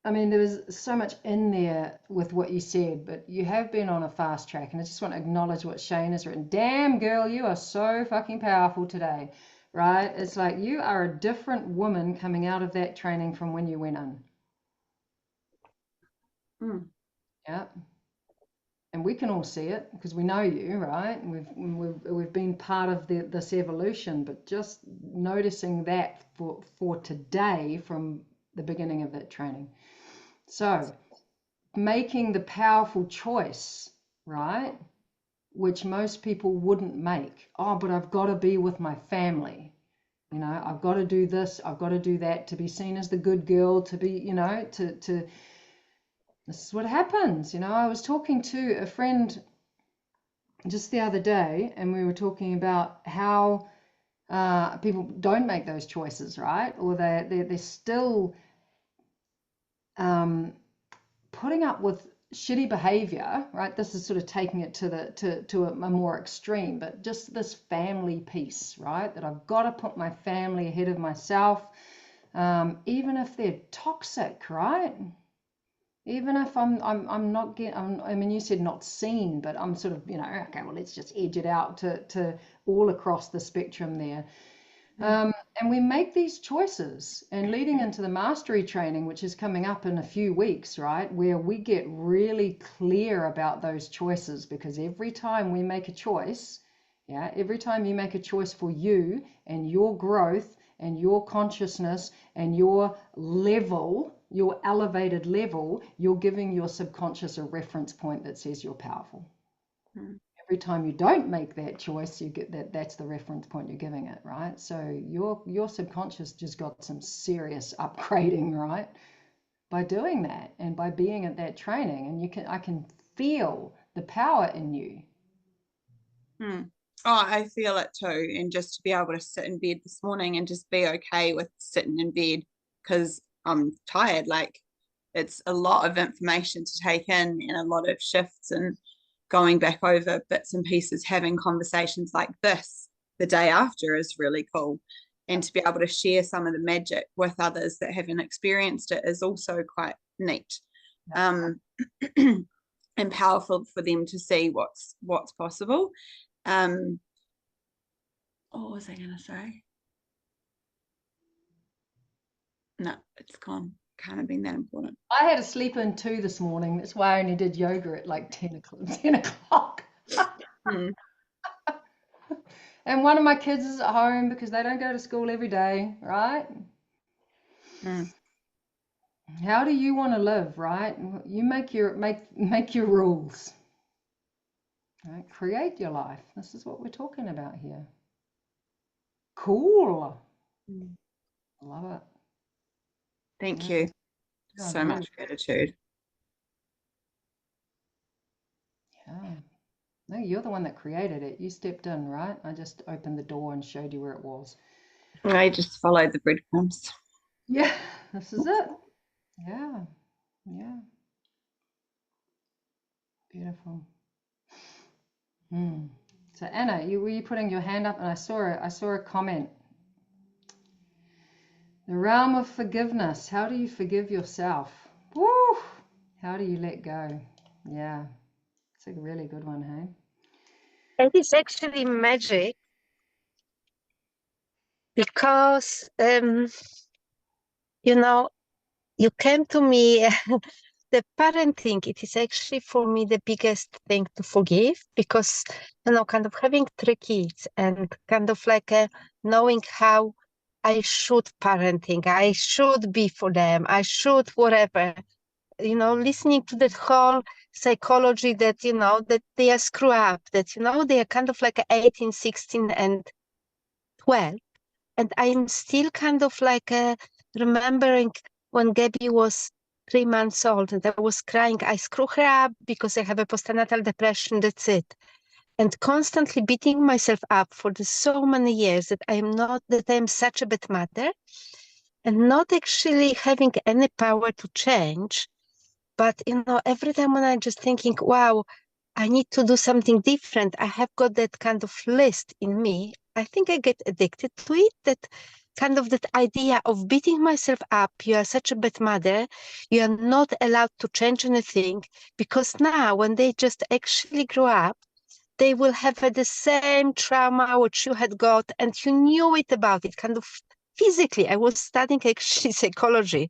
I mean, there was so much in there with what you said, but you have been on a fast track, and I just want to acknowledge what Shane has written. Damn, girl, you are so fucking powerful today, right? It's like you are a different woman coming out of that training from when you went in. Yeah. And we can all see it because we know you, right? We've been part of this evolution, but just noticing that for today from the beginning of that training. So making the powerful choice, right? Which most people wouldn't make. Oh, but I've got to be with my family. You know, I've got to do this, I've got to do that to be seen as the good girl, to be, you know, to this is what happens. You know, I was talking to a friend just the other day, and we were talking about how people don't make those choices, right? Or they're still putting up with shitty behavior, right? This is sort of taking it to a more extreme, but just this family piece, right? That I've got to put my family ahead of myself, even if they're toxic, right? Even if I'm not getting, I mean, you said not seen, but I'm sort of, you know, okay, well, let's just edge it out to all across the spectrum there. And we make these choices, and leading into the mastery training, which is coming up in a few weeks, right, where we get really clear about those choices, because every time we make a choice, yeah, every time you make a choice for you and your growth and your consciousness and your level, your elevated level, you're giving your subconscious a reference point that says you're powerful. Every time you don't make that choice, you get that's the reference point you're giving it, right? So your subconscious just got some serious upgrading, right? By doing that and by being at that training, and I can feel the power in you. Oh, I feel it too. And just to be able to sit in bed this morning and just be okay with sitting in bed because I'm tired. Like, it's a lot of information to take in and a lot of shifts, and going back over bits and pieces, having conversations like this the day after is really cool. And to be able to share some of the magic with others that haven't experienced it is also quite neat. And powerful for them to see what's possible. What was I going to say? No, it's gone. Can't have been that important. I had to sleep in too this morning. That's why I only did yoga at like 10 o'clock. And one of my kids is at home because they don't go to school every day, right? How do you want to live, right? You make your rules. Right? Create your life. This is what we're talking about here. Cool. Love it. Thank you. So much gratitude. Yeah. No, you're the one that created it. You stepped in, right? I just opened the door and showed you where it was. I just followed the breadcrumbs. Yeah, this is it. Yeah. Yeah. Beautiful. So Anna, were you putting your hand up, and I saw a comment. The realm of forgiveness. How do you forgive yourself? Woo! How do you let go? Yeah. It's a really good one, hey? It is actually magic because, you know, you came to me, the parenting, it is actually for me the biggest thing to forgive because, you know, kind of having 3 kids and kind of like knowing how I should parenting, I should be for them, I should whatever, you know, listening to that whole psychology that, you know, that they are screw up, that, you know, they are kind of like 18, 16 and 12. And I'm still kind of like remembering when Gabby was 3 months old and I was crying, I screw her up because I have a postnatal depression, that's it. And constantly beating myself up for so many years that I am such a bad mother and not actually having any power to change. But, you know, every time when I'm just thinking, wow, I need to do something different, I have got that kind of list in me. I think I get addicted to it, that kind of that idea of beating myself up. You are such a bad mother. You are not allowed to change anything because now when they just actually grow up, they will have the same trauma which you had got and you knew it about it kind of physically. I was studying actually psychology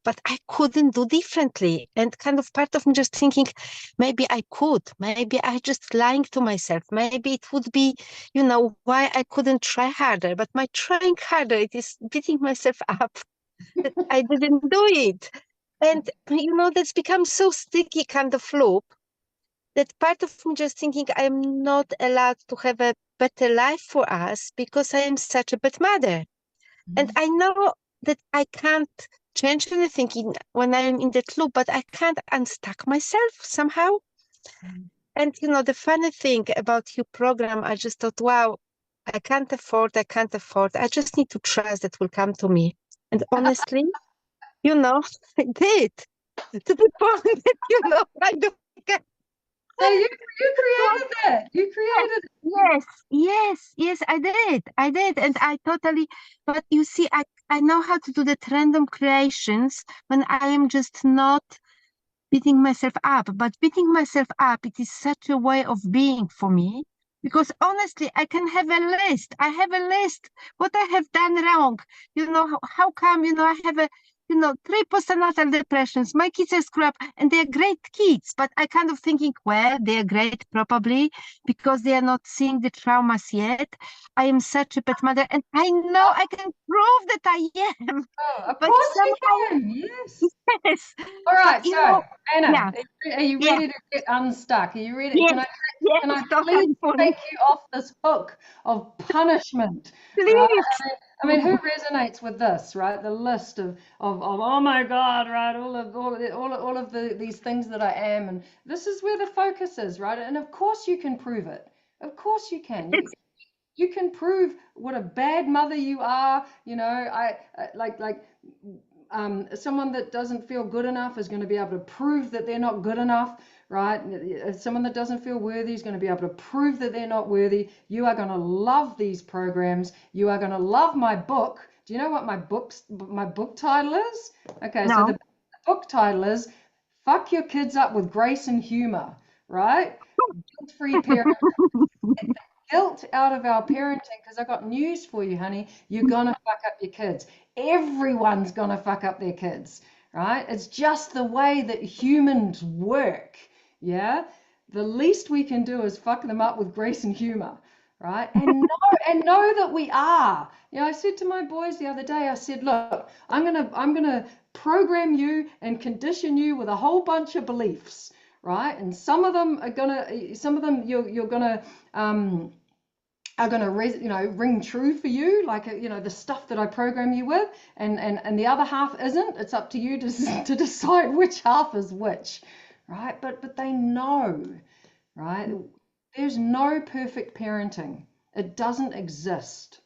but I couldn't do differently. And kind of part of me just thinking, maybe I could, maybe I just lying to myself. Maybe it would be, why I couldn't try harder. But my trying harder, it is beating myself up that I didn't do it. And, that's become so sticky kind of loop that part of me just thinking I'm not allowed to have a better life for us because I am such a bad mother. And I know that I can't change anything when I'm in that loop, but I can't unstuck myself somehow. And, the funny thing about your program, I just thought, wow, I can't afford. I just need to trust that will come to me. And honestly, I did to the point that, I don't. So you created that. You created it. Yes, I did. And I totally, but you see, I know how to do the random creations when I am just not beating myself up. But beating myself up, it is such a way of being for me. Because honestly, I can have a list. I have a list. What I have done wrong. How come, I have a 3 postnatal depressions. My kids are screwed up and they're great kids, but I kind of thinking, well, they're great probably because they are not seeing the traumas yet. I am such a bad mother and I know I can prove that I am. Oh, of But course you somehow, can. Yes. yes. All right. But, So, Anna, yeah, are you yeah, ready to get unstuck? Are you ready? yes, Can I yes, please totally for me. take you off this hook of punishment? Right? Please. I mean, who resonates with this, right? The list of oh my God, right? All of these things that I am, and this is where the focus is, right? And of course you can prove it. Of course you can. You can prove what a bad mother you are. Someone that doesn't feel good enough is going to be able to prove that they're not good enough, right? Someone that doesn't feel worthy is going to be able to prove that they're not worthy. You are going to love these programs. You are going to love my book. Do you know what my book title is? Okay, so No. the book title is "Fuck Your Kids Up with Grace and Humor," right? Guilt-free parenting. Get the guilt out of our parenting, because I got news for you, honey. You're gonna fuck up your kids. Everyone's gonna fuck up their kids, right? It's just the way that humans work. Yeah, the least we can do is fuck them up with grace and humor, right? And know that we are. I said to my boys the other day, I said, look, I'm gonna program you and condition you with a whole bunch of beliefs, right? And some of them you're gonna are going to ring true for you, like the stuff that I program you with, and the other half isn't. It's up to you to decide which half is which, right? But they know, right? There's no perfect parenting. It doesn't exist,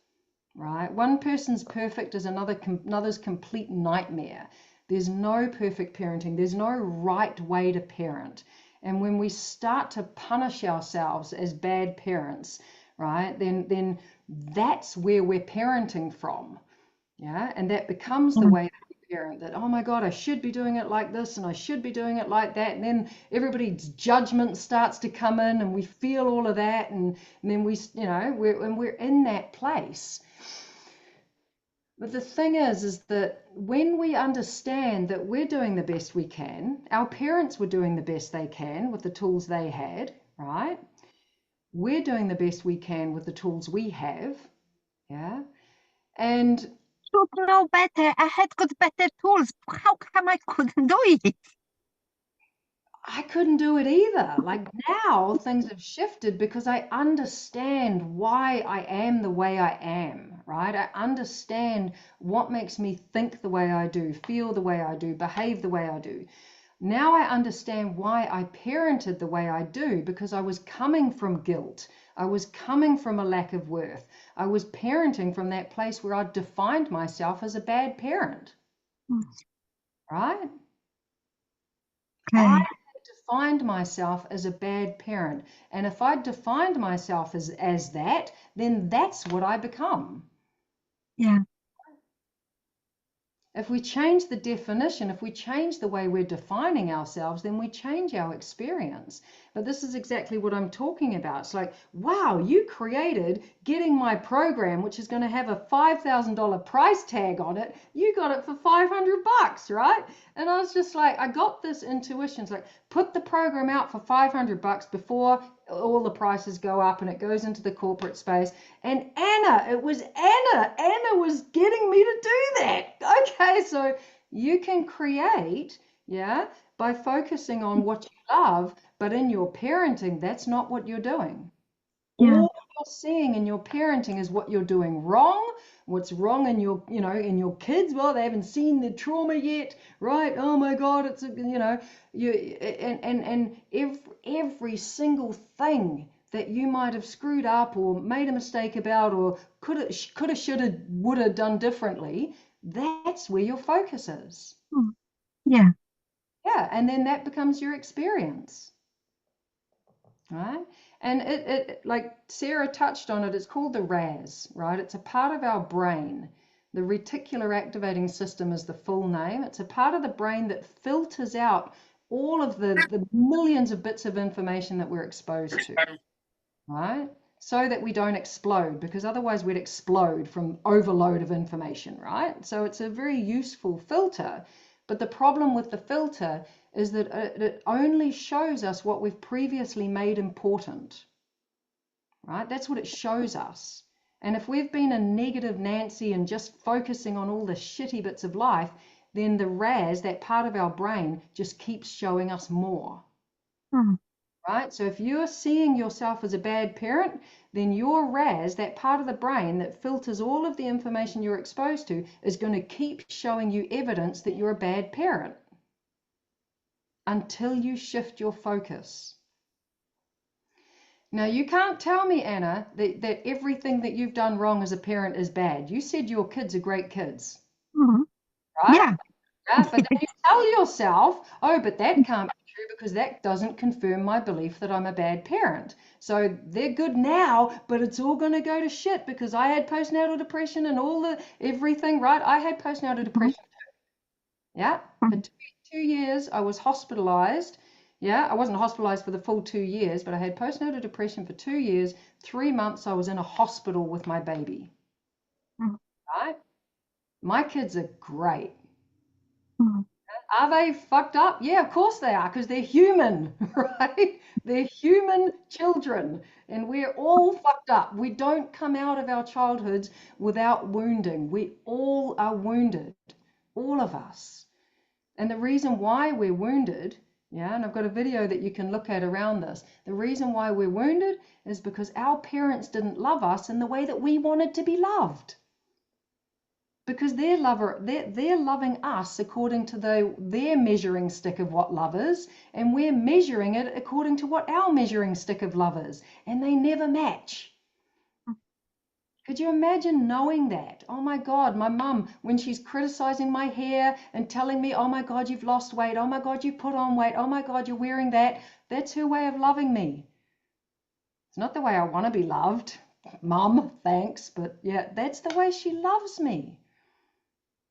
right? One person's perfect is another's complete nightmare. There's no perfect parenting. There's no right way to parent. And when we start to punish ourselves as bad parents, right, then that's where we're parenting from. Yeah, and that becomes the way that we parent, that, oh my God, I should be doing it like this and I should be doing it like that. And then everybody's judgment starts to come in and we feel all of that, and then we're in that place. But the thing is that when we understand that we're doing the best we can, our parents were doing the best they can with the tools they had, right? We're doing the best we can with the tools we have, yeah? And Should know better. I had got better tools. How come I couldn't do it? I couldn't do it either. Like, now things have shifted because I understand why I am the way I am, right? I understand what makes me think the way I do, feel the way I do, behave the way I do. Now I understand why I parented the way I do, because I was coming from guilt. I was coming from a lack of worth. I was parenting from that place where I defined myself as a bad parent, right? I defined myself as a bad parent. And if I defined myself as that, then that's what I become. Yeah. If we change the definition, if we change the way we're defining ourselves, then we change our experience. But this is exactly what I'm talking about. It's like, wow, you created getting my program, which is going to have a $5,000 price tag on it. You got it for $500, right? And I was just like, I got this intuition. It's like, put the program out for $500 before all the prices go up and it goes into the corporate space. And it was Anna was getting me to do that. Okay, so you can create, yeah, by focusing on what you love, but in your parenting, that's not what you're doing. Yeah. All you're seeing in your parenting is what you're doing wrong, what's wrong in your, in your kids. Well, they haven't seen the trauma yet, right? Oh my God, it's, and every single thing that you might have screwed up or made a mistake about or coulda, shoulda, woulda done differently, that's where your focus is. Yeah. Yeah, and then that becomes your experience, right? And it like Sarah touched on it, it's called the RAS, right? It's a part of our brain. The reticular activating system is the full name. It's a part of the brain that filters out all of the millions of bits of information that we're exposed to, right? So that we don't explode, because otherwise we'd explode from overload of information, right? So it's a very useful filter. But the problem with the filter is that it only shows us what we've previously made important, right? That's what it shows us. And if we've been a negative Nancy and just focusing on all the shitty bits of life, then the RAS, that part of our brain, just keeps showing us more. Right? So if you're seeing yourself as a bad parent, then your RAS, that part of the brain that filters all of the information you're exposed to, is going to keep showing you evidence that you're a bad parent until you shift your focus. Now, you can't tell me, Anna, that everything that you've done wrong as a parent is bad. You said your kids are great kids. Right? Yeah. Yeah, but then you tell yourself, oh, but that can't be true because that doesn't confirm my belief that I'm a bad parent. So they're good now, but it's all going to go to shit because I had postnatal depression and everything, right? I had postnatal depression too. Yeah, for two years I was hospitalized. Yeah, I wasn't hospitalized for the full 2 years, but I had postnatal depression for 2 years. 3 months I was in a hospital with my baby. Right? My kids are great. Are they fucked up? Yeah, of course they are, because they're human, right? They're human children, and we're all fucked up. We don't come out of our childhoods without wounding. We all are wounded, all of us. And the reason why we're wounded, yeah, and I've got a video that you can look at around this. The reason why we're wounded is because our parents didn't love us in the way that we wanted to be loved. Because they're loving us according to their measuring stick of what love is, and we're measuring it according to what our measuring stick of love is, and they never match. Could you imagine knowing that? Oh my God, my mum, when she's criticizing my hair and telling me, oh my God, you've lost weight, oh my God, you've put on weight, oh my God, you're wearing that, that's her way of loving me. It's not the way I want to be loved. Mum, thanks, but yeah, that's the way she loves me.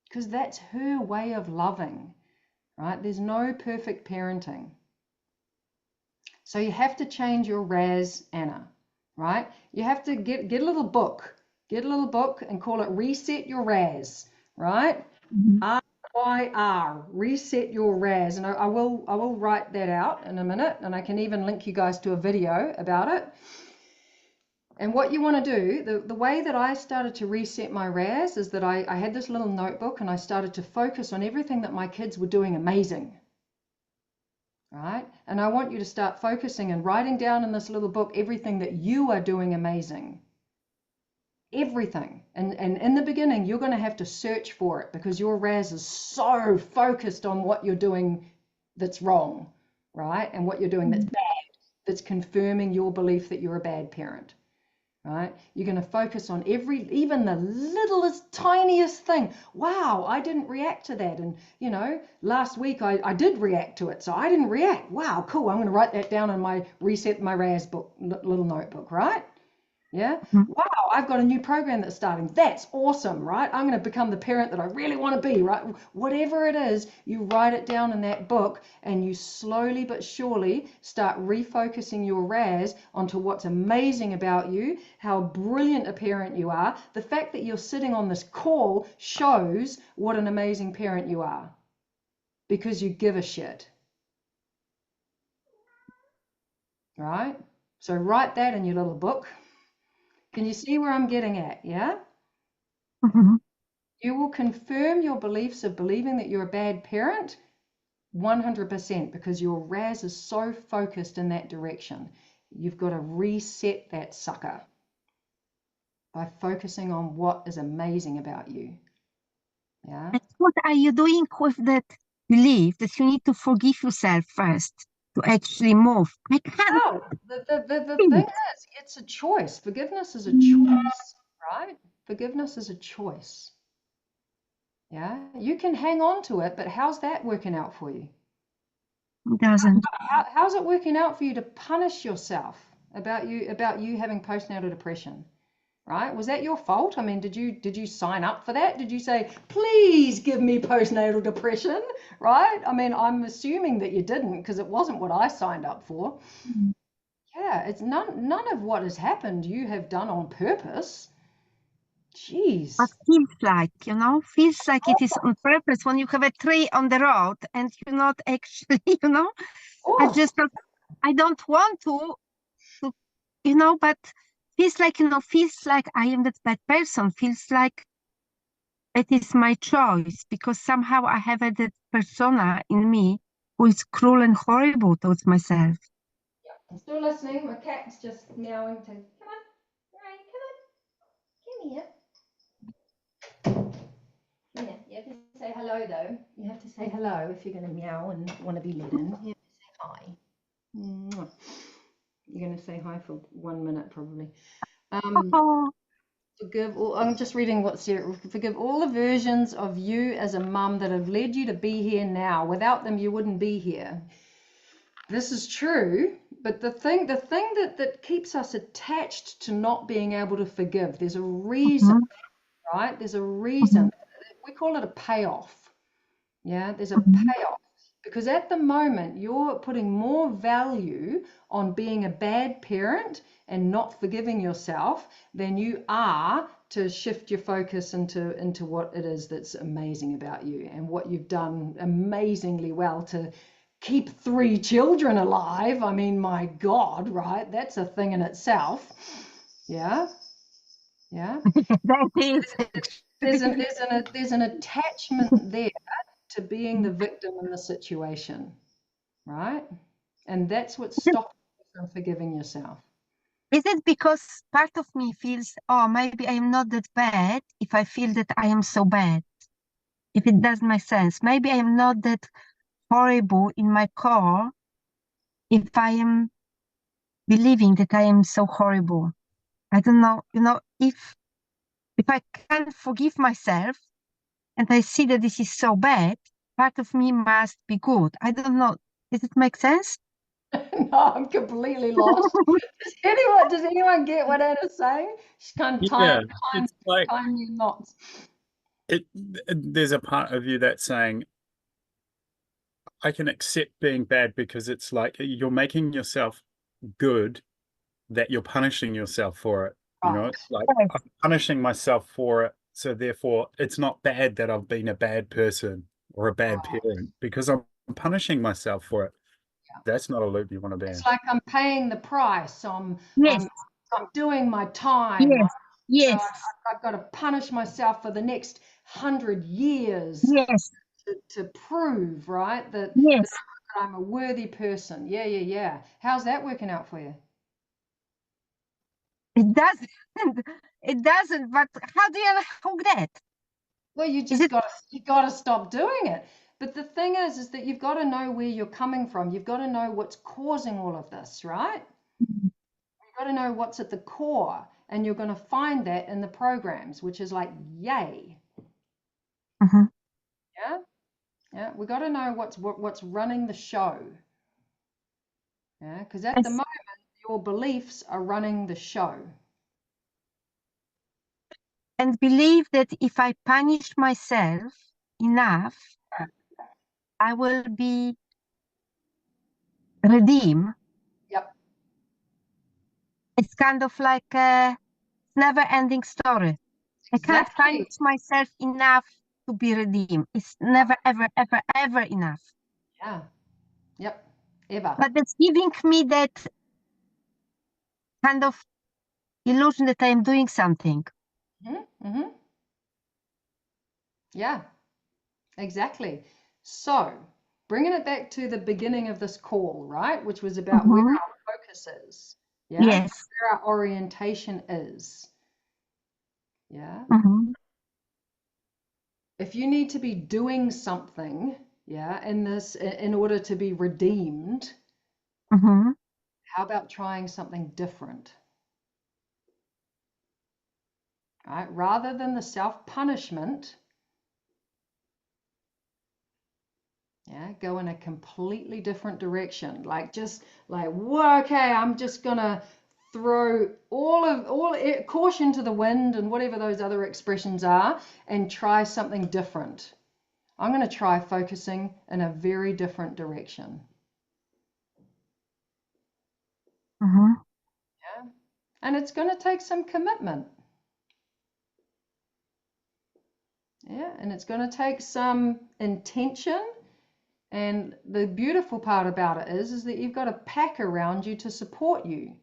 Because that's her way of loving, right? There's no perfect parenting. So you have to change your RAS, Anna, right? You have to get a little book. Get a little book and call it Reset Your RAS, right? RYR, Reset Your RAS. And I will write that out in a minute, and I can even link you guys to a video about it. And what you want to do, the way that I started to reset my RAS is that I had this little notebook and I started to focus on everything that my kids were doing amazing, right? And I want you to start focusing and writing down in this little book everything that you are doing amazing. Everything. And in the beginning, you're going to have to search for it because your RAS is so focused on what you're doing that's wrong, right? And what you're doing that's bad, that's confirming your belief that you're a bad parent. Right? You're going to focus on even the littlest, tiniest thing. Wow, I didn't react to that. And, last week I did react to it. So I didn't react. Wow, cool. I'm going to write that down in my Reset My RAS book, little notebook, right? Yeah. Mhm. Wow, I've got a new program that's starting. That's awesome, right? I'm going to become the parent that I really want to be, right? Whatever it is, you write it down in that book and you slowly but surely start refocusing your RAS onto what's amazing about you, how brilliant a parent you are. The fact that you're sitting on this call shows what an amazing parent you are because you give a shit, right? So write that in your little book. Can you see where I'm getting at? Yeah? Mhm. You will confirm your beliefs of believing that you're a bad parent 100% because your RAS is so focused in that direction. You've got to reset that sucker by focusing on what is amazing about you. Yeah. And what are you doing with that belief that you need to forgive yourself first to actually move? I can't Well, the thing think. is, it's a choice. Forgiveness is a choice, right? Forgiveness is a choice. Yeah. You can hang on to it, but how's that working out for you? It doesn't. How's it working out for you to punish yourself about you having postnatal depression? Right? Was that your fault? I mean, did you sign up for that? Did you say, please give me postnatal depression? Right? I mean, I'm assuming that you didn't because it wasn't what I signed up for. Mm. Yeah, it's none of what has happened you have done on purpose. Jeez. But feels like it is on purpose when you have a tree on the road and you're not actually, I Of just don't, I don't want to, but feels like I am that bad person, feels like it is my choice because somehow I have that persona in me who is cruel and horrible towards myself. I'm still listening. My cat's just meowing to come on, Ryan, come here. Yeah, you have to say hello though. You have to say hello if you're going to meow and want to be let in. You have to say hi. Mwah. You're going to say hi for 1 minute probably. Oh, I'm just reading what's here. Forgive all the versions of you as a mum that have led you to be here now. Without them, you wouldn't be here. This is true, but the thing that keeps us attached to not being able to forgive, there's a reason, right? There's a reason. We call it a payoff. Yeah, there's a payoff. Because at the moment, you're putting more value on being a bad parent and not forgiving yourself than you are to shift your focus into what it is that's amazing about you and what you've done amazingly well to keep 3 children alive. I mean, my God, right? That's a thing in itself. Yeah. Yeah. that is. There's an attachment there to being the victim in the situation, right? And that's what's stopping you from forgiving yourself. Is it because part of me feels, oh, maybe I am not that bad if I feel that I am so bad? If it does make sense, maybe I am not that horrible in my core if I am believing that I am so horrible. I don't know, if I can forgive myself and I see that this is so bad, part of me must be good. I don't know. Does it make sense? No, I'm completely lost. Does anyone get what Anna's saying? She's kind of Yeah, tying it's like your knots. there's a part of you that's saying, I can accept being bad because it's like you're making yourself good, that you're punishing yourself for it. Right. It's like Yes. I'm punishing myself for it. So therefore, it's not bad that I've been a bad person or a bad parent because I'm punishing myself for it. That's not a loop you want to be in. It's like I'm paying the price. I'm doing my time. Yes. Yes. I've got to punish myself for the next 100 years Yes. to prove, right, that Yes. I'm a worthy person. Yeah. How's that working out for you? It doesn't. It doesn't. But how do you unhook that? Well, you got to stop doing it. But the thing is that you've got to know where you're coming from. You've got to know what's causing all of this, right? You've got to know what's at the core, and you're going to find that in the programs, which is like, yay. Yeah. We got to know what's running the show. Yeah, because at the moment your beliefs are running the show. and believe that if I punish myself enough, I will be redeemed. Yep. It's kind of like a never-ending story. I can't Exactly. punish myself enough to be redeemed. It's never, ever, ever, ever enough. Yeah. Yep. Ever. But that's giving me that kind of illusion that I am doing something. Mm-hmm. Yeah. Exactly. So, bringing it back to the beginning of this call, right, which was about where our focus is, yeah, Yes. where our orientation is, yeah. If you need to be doing something, yeah, in order to be redeemed, how about trying something different, right? Rather than the self-punishment, yeah, go in a completely different direction. Like just like, whoa, okay, I'm just gonna throw all caution to the wind and whatever those other expressions are and try something different. I'm going to try focusing in a very different direction. Yeah. And it's going to take some commitment. Yeah, and it's going to take some intention. And the beautiful part about it is that you've got a pack around you to support you.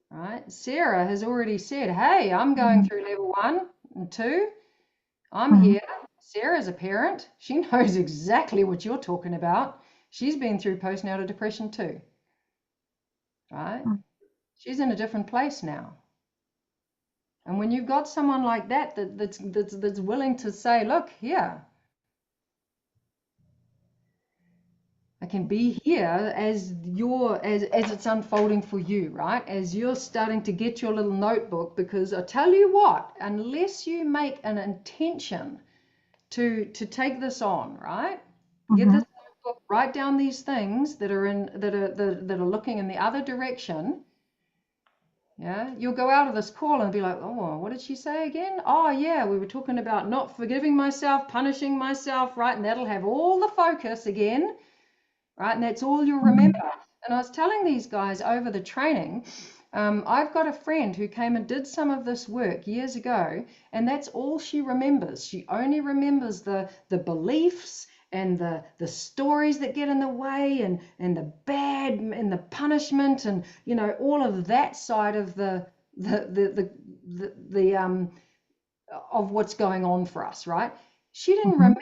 Right? Sarah has already said, hey, I'm going through level 1 and 2. I'm here. Sarah's a parent. She knows exactly what you're talking about. She's been through postnatal depression too. Right? She's in a different place now. And when you've got someone like that's willing to say, look, here, I can be here as it's unfolding for you, right? As you're starting to get your little notebook, because I tell you what, unless you make an intention to take this on, right? Get this notebook, write down these things that are looking in the other direction. Yeah, you'll go out of this call and be like, oh, what did she say again? Oh, yeah, we were talking about not forgiving myself, punishing myself, right? And that'll have all the focus again, right? And that's all you'll remember. And I was telling these guys over the training, I've got a friend who came and did some of this work years ago, and that's all she remembers. She only remembers the beliefs and the stories that get in the way and the bad and the punishment and, you know, all of that side of the of what's going on for us, right? She didn't remember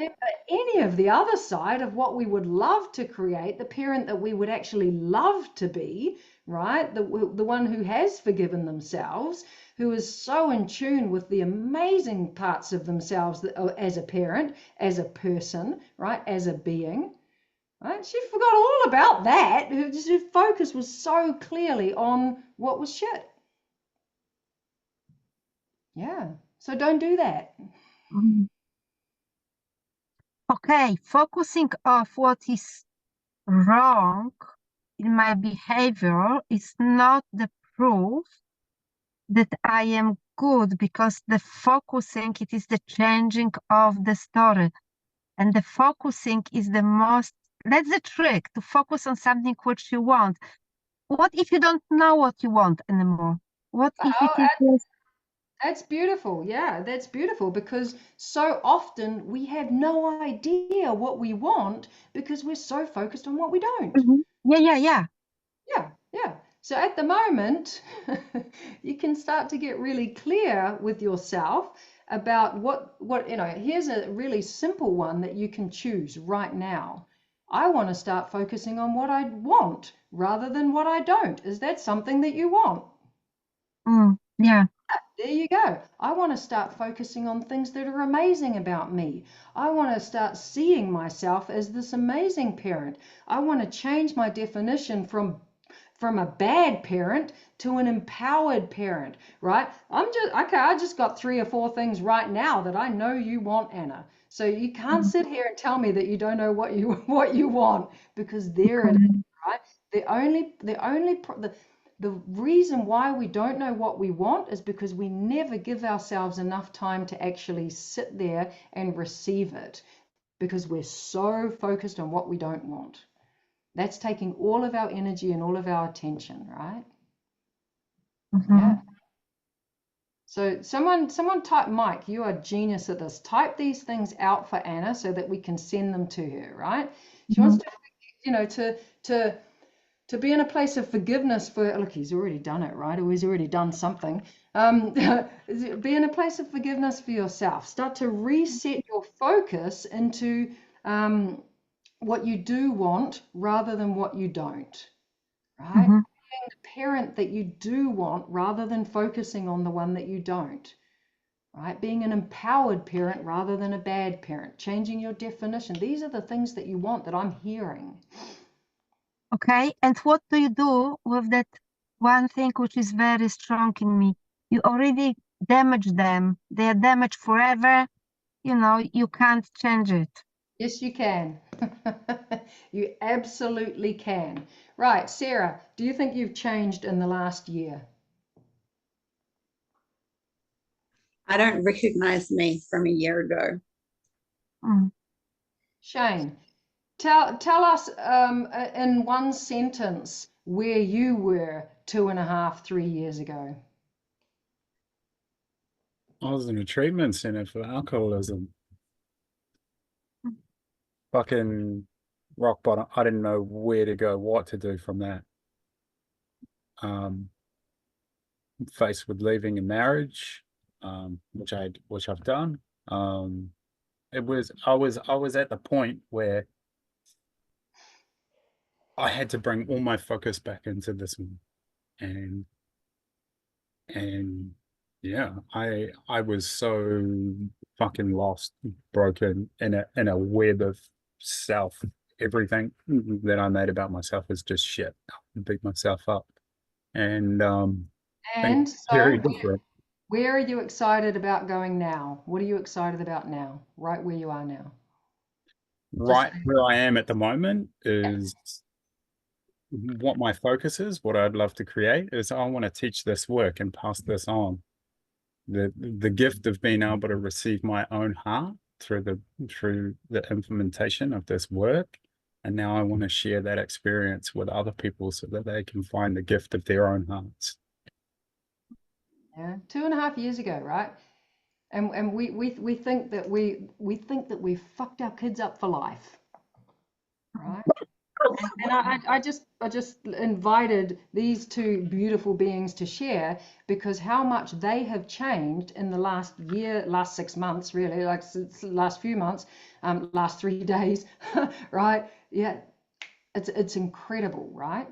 any of the other side of what we would love to create, the parent that we would actually love to be, right? The one who has forgiven themselves, who is so in tune with the amazing parts of themselves as a parent, as a person, right? As a being, right? She forgot all about that. Her focus was so clearly on what was shit. Yeah. So don't do that. Okay, focusing on what is wrong in my behavior is not the proof that I am good, because the focusing, it is the changing of the story. And the focusing is that's the trick, to focus on something which you want. What if you don't know what you want anymore? What if it is That's beautiful. Yeah, that's beautiful, because so often we have no idea what we want because we're so focused on what we don't. Yeah. Yeah. So at the moment, you can start to get really clear with yourself about what, you know, here's a really simple one that you can choose right now. I want to start focusing on what I want rather than what I don't. Is that something that you want? Yeah. There you go. I want to start focusing on things that are amazing about me. I want to start seeing myself as this amazing parent. I want to change my definition from a bad parent to an empowered parent, right? I just got 3 or 4 things right now that I know you want, Anna. So you can't sit here and tell me that you don't know what you want, because there it is, right? the reason why we don't know what we want is because we never give ourselves enough time to actually sit there and receive it, because we're so focused on what we don't want. That's taking all of our energy and all of our attention, right? Yeah. So someone type, Mike, you are a genius at this. Type these things out for Anna so that we can send them to her, right? She wants to be in a place of forgiveness for, look, he's already done it, right? Or he's already done something. Be in a place of forgiveness for yourself. Start to reset your focus into what you do want rather than what you don't, right? Being the parent that you do want rather than focusing on the one that you don't, right? Being an empowered parent rather than a bad parent. Changing your definition. These are the things that you want that I'm hearing. Okay, and what do you do with that one thing which is very strong in me? You already damaged them. They are damaged forever. You know, you can't change it. Yes, you can. You absolutely can. Right, Sarah, do you think you've changed in the last year? I don't recognize me from a year ago. Shane, tell us in one sentence where you were 2.5, 3 years ago. I was in a treatment center for alcoholism. Fucking rock bottom. I didn't know where to go, what to do from that. Faced with leaving a marriage, which I've done. I was at the point where I had to bring all my focus back into this one, and yeah, I was so fucking lost, broken in a web of self. Everything that I made about myself is just shit. I beat myself up, and And so very different. where are you excited about going now? What are you excited about now? Right where you are now? Right where I am at the moment is what my focus is. What I'd love to create is I want to teach this work and pass this on. The gift of being able to receive my own heart through the implementation of this work, and now I want to share that experience with other people so that they can find the gift of their own hearts. Yeah, 2.5 years ago, right? And we think that we fucked our kids up for life, right? And I just invited these two beautiful beings to share, because how much they have changed in the last year, last 6 months, really, like last few months, last 3 days, right? Yeah, it's incredible, right?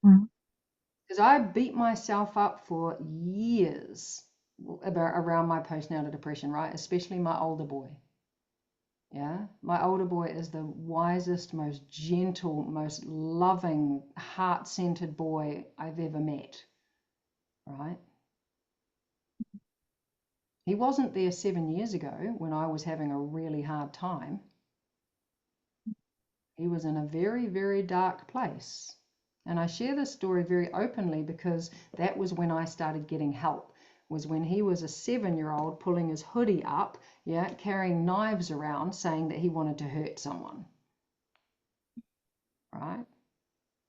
Because I beat myself up for years around my postnatal depression, right? Especially my older boy. Yeah, my older boy is the wisest, most gentle, most loving, heart-centered boy I've ever met, right? He wasn't there 7 years ago when I was having a really hard time. He was in a very, very dark place. And I share this story very openly because that was when I started getting help, was when he was a 7-year-old pulling his hoodie up, yeah, carrying knives around, saying that he wanted to hurt someone, right?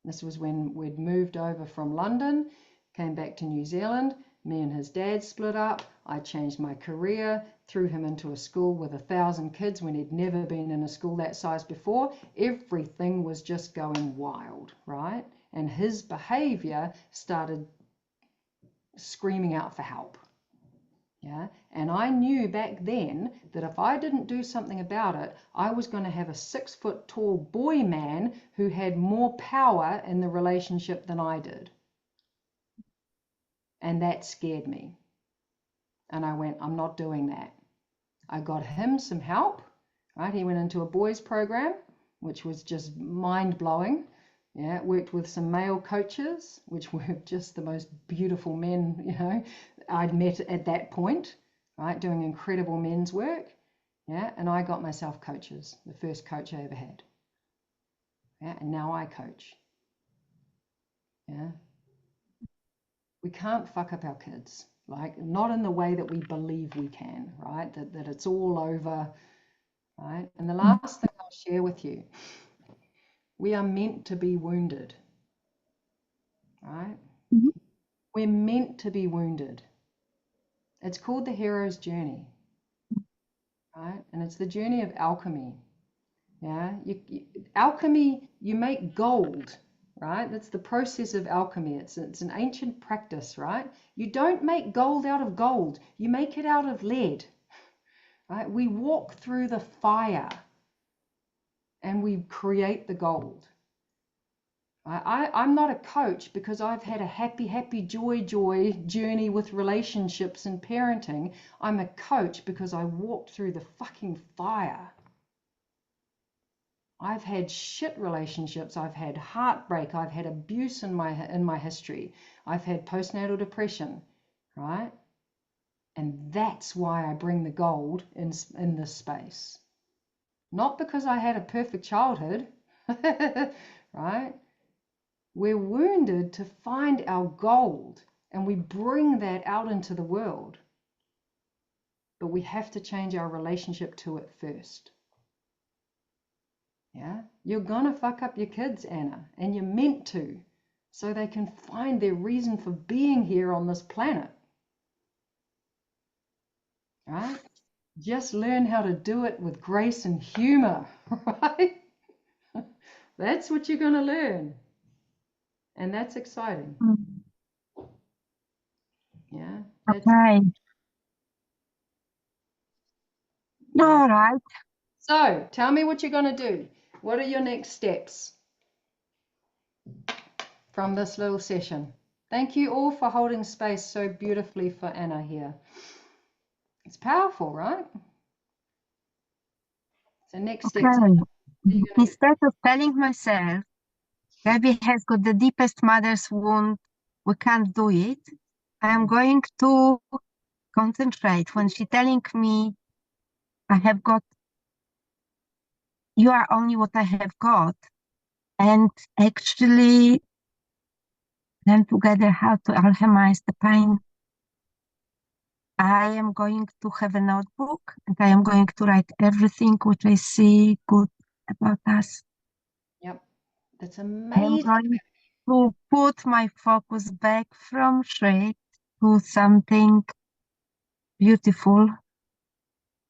This was when we'd moved over from London, came back to New Zealand. Me and his dad split up. I changed my career, threw him into a school with 1,000 kids when he'd never been in a school that size before. Everything was just going wild, right? And his behavior started screaming out for help. Yeah, and I knew back then that if I didn't do something about it, I was going to have a 6-foot tall boy man who had more power in the relationship than I did. And that scared me. And I went, I'm not doing that. I got him some help, right? He went into a boys program, which was just mind-blowing. Yeah, worked with some male coaches, which were just the most beautiful men, you know, I'd met at that point, right? Doing incredible men's work. Yeah, and I got myself coaches, the first coach I ever had. Yeah, and now I coach. Yeah, we can't fuck up our kids, like not in the way that we believe we can, right? That it's all over, right? And the last thing I'll share with you, we are meant to be wounded, right? Mhm. We're meant to be wounded. It's called the hero's journey, right? And it's the journey of alchemy. Yeah, alchemy, you make gold, right? That's the process of alchemy. It's an ancient practice, right? You don't make gold out of gold. You make it out of lead, right? We walk through the fire and we create the gold. I'm not a coach because I've had a happy, joy journey with relationships and parenting. I'm a coach because I walked through the fucking fire. I've had shit relationships, I've had heartbreak, I've had abuse in my history, I've had postnatal depression, right? And that's why I bring the gold in this space. Not because I had a perfect childhood, right? We're wounded to find our gold, and we bring that out into the world. But we have to change our relationship to it first. Yeah, you're gonna fuck up your kids, Anna, and you're meant to, so they can find their reason for being here on this planet. Right? Just learn how to do it with grace and humor, right? That's what you're gonna learn. And that's exciting. Yeah. Okay. All right. So tell me what you're gonna do. What are your next steps from this little session? Thank you all for holding space so beautifully for Anna here. It's powerful, right? So next step. Okay. Instead of telling myself, Gabby has got the deepest mother's wound, we can't do it, I am going to concentrate when she's telling me, I have got, you are only what I have got, and actually learn together how to alchemize the pain. I am going to have a notebook and I am going to write everything which I see good about us. Yep, that's I am amazing. going to put my focus back from shade to something beautiful.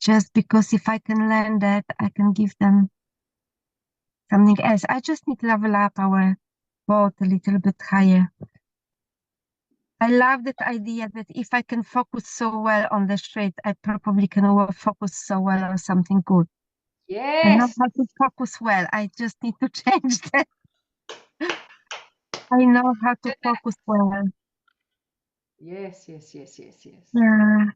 Just because if I can learn that, I can give them something else. I just need to level up our boat a little bit higher. I love that idea that if I can focus so well on the shade, I probably can focus so well on something good. I know Yes. how to focus well. I just need to change that. I know how to focus well. Yes. Yeah.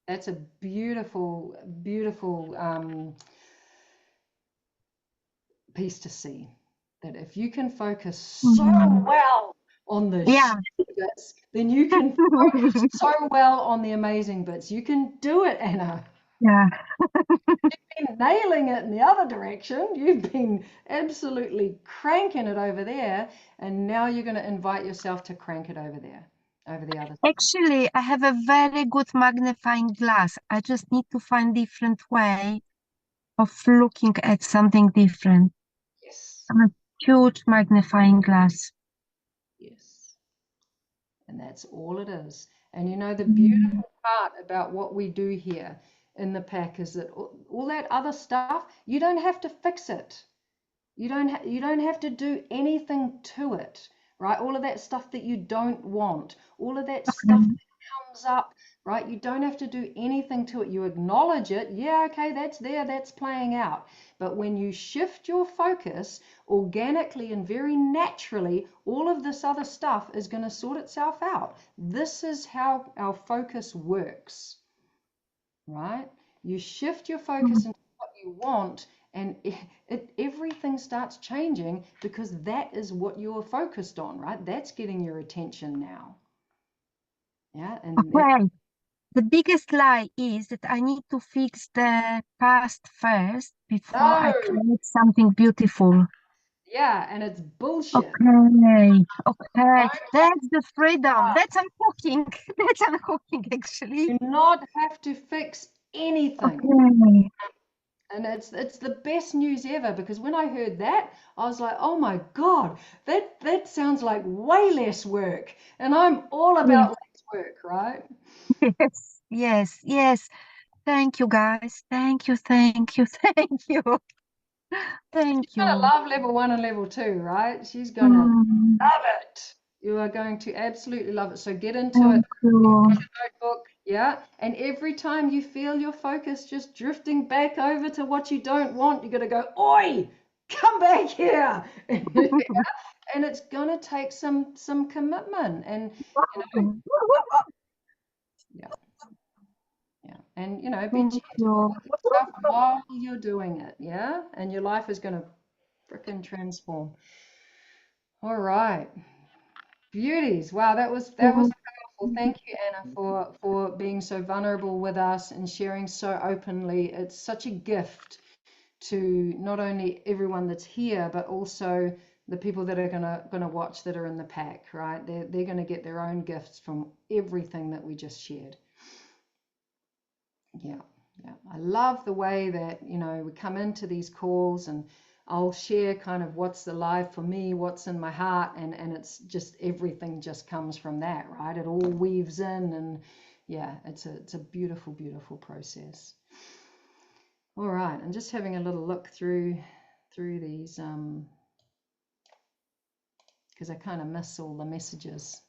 That's a beautiful piece to see. That if you can focus so well on the shitty bits, then you can focus so well on the amazing bits. You can do it, Anna. Yeah. You've been nailing it in the other direction. You've been absolutely cranking it over there, and now you're going to invite yourself to crank it over there, over the other side. Actually, I have a very good magnifying glass. I just need to find different way of looking at something different. Yes. I'm a huge magnifying glass. Yes. And that's all it is. And you know, the beautiful part about what we do here in the pack is that all that other stuff, you don't have to fix it. You don't have to do anything to it, right? All of that stuff that you don't want, all of that stuff that comes up, right? You don't have to do anything to it. You acknowledge it. Yeah, okay, that's there, that's playing out. But when you shift your focus organically and very naturally, all of this other stuff is going to sort itself out. This is how our focus works, right? You shift your focus into what you want, and everything starts changing because that is what you're focused on, right? That's getting your attention now. Yeah. Okay. The biggest lie is that I need to fix the past first before I create something beautiful. Yeah, and it's bullshit. Okay. Don't That's the freedom. That's unhooking. That's unhooking, actually. do not have to fix anything. Okay. And it's the best news ever, because when I heard that, I was like, oh my God, that sounds like way less work. And I'm all about less work, right? Yes, yes, yes. Thank you, guys. Thank you, thank you, thank you. Thank Gonna you. love level 1 and level 2, right? She's gonna Mm, love it. You are going to absolutely love it. So get into it. thank you. Notebook, yeah. And every time you feel your focus just drifting back over to what you don't want, you're gonna go, oi, come back here. And it's gonna take some commitment, and yeah, and be Thank gentle you. with yourself while you're doing it, yeah. And your life is gonna freaking transform. All right, beauties. Wow, that was powerful. Thank you, Anna, for being so vulnerable with us and sharing so openly. It's such a gift to not only everyone that's here, but also the people that are gonna watch, that are in the pack, right? They're gonna get their own gifts from everything that we just shared. Yeah, yeah. I love the way that, we come into these calls, and I'll share kind of what's alive for me, what's in my heart, and it's just everything just comes from that, right? It all weaves in, and yeah, it's a beautiful, beautiful process. All right, I'm just having a little look through these because I kind of miss all the messages.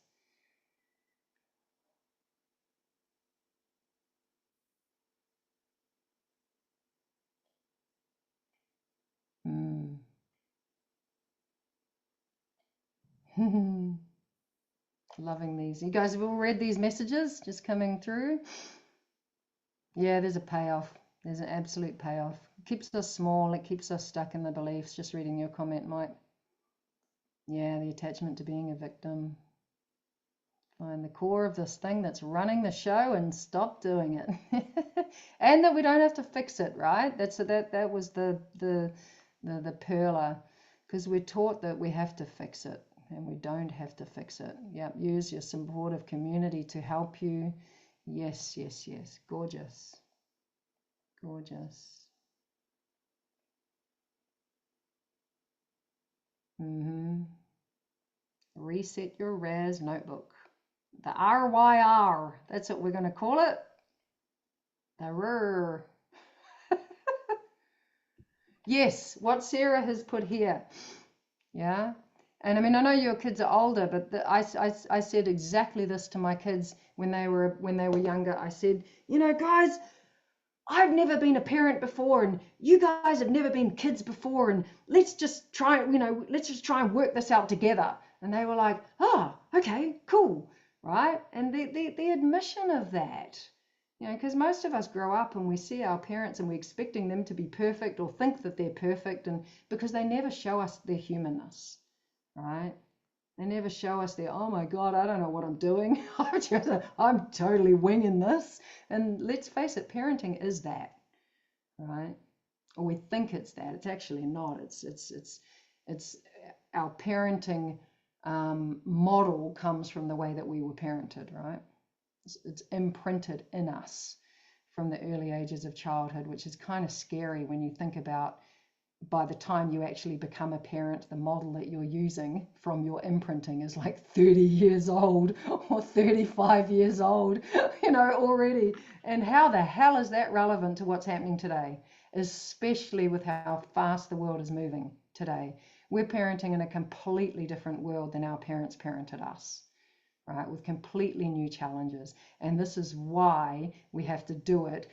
Loving these. You guys have all read these messages just coming through? Yeah, there's a payoff. There's an absolute payoff. It keeps us small. It keeps us stuck in the beliefs. Just reading your comment, Mike. Yeah, the attachment to being a victim. Find the core of this thing that's running the show and stop doing it. And that we don't have to fix it, right? That was the perler, because we're taught that we have to fix it, and we don't have to fix it. Yep, use your supportive community to help you. Yes, yes, yes. Gorgeous. Gorgeous. Reset your RAS notebook. The RYR, that's what we're going to call it. The RR. Yes, what Sarah has put here. Yeah. And I mean, I know your kids are older, but I said exactly this to my kids when they were younger. I said, guys, I've never been a parent before, and you guys have never been kids before, and let's just try and work this out together. And they were like, oh, okay, cool, right? And the admission of that, because most of us grow up and we see our parents and we're expecting them to be perfect or think that they're perfect, and because they never show us their humanness, right? They never show us their, oh my God, I don't know what I'm doing. I'm totally winging this. And let's face it, parenting is that, right? Or we think it's that. It's actually not. It's our parenting model comes from the way that we were parented, right? It's imprinted in us from the early ages of childhood, which is kind of scary when you think about, by the time you actually become a parent, the model that you're using from your imprinting is like 30 years old or 35 years old, already. And how the hell is that relevant to what's happening today, especially with how fast the world is moving today? We're parenting in a completely different world than our parents parented us, right? With completely new challenges. And this is why we have to do it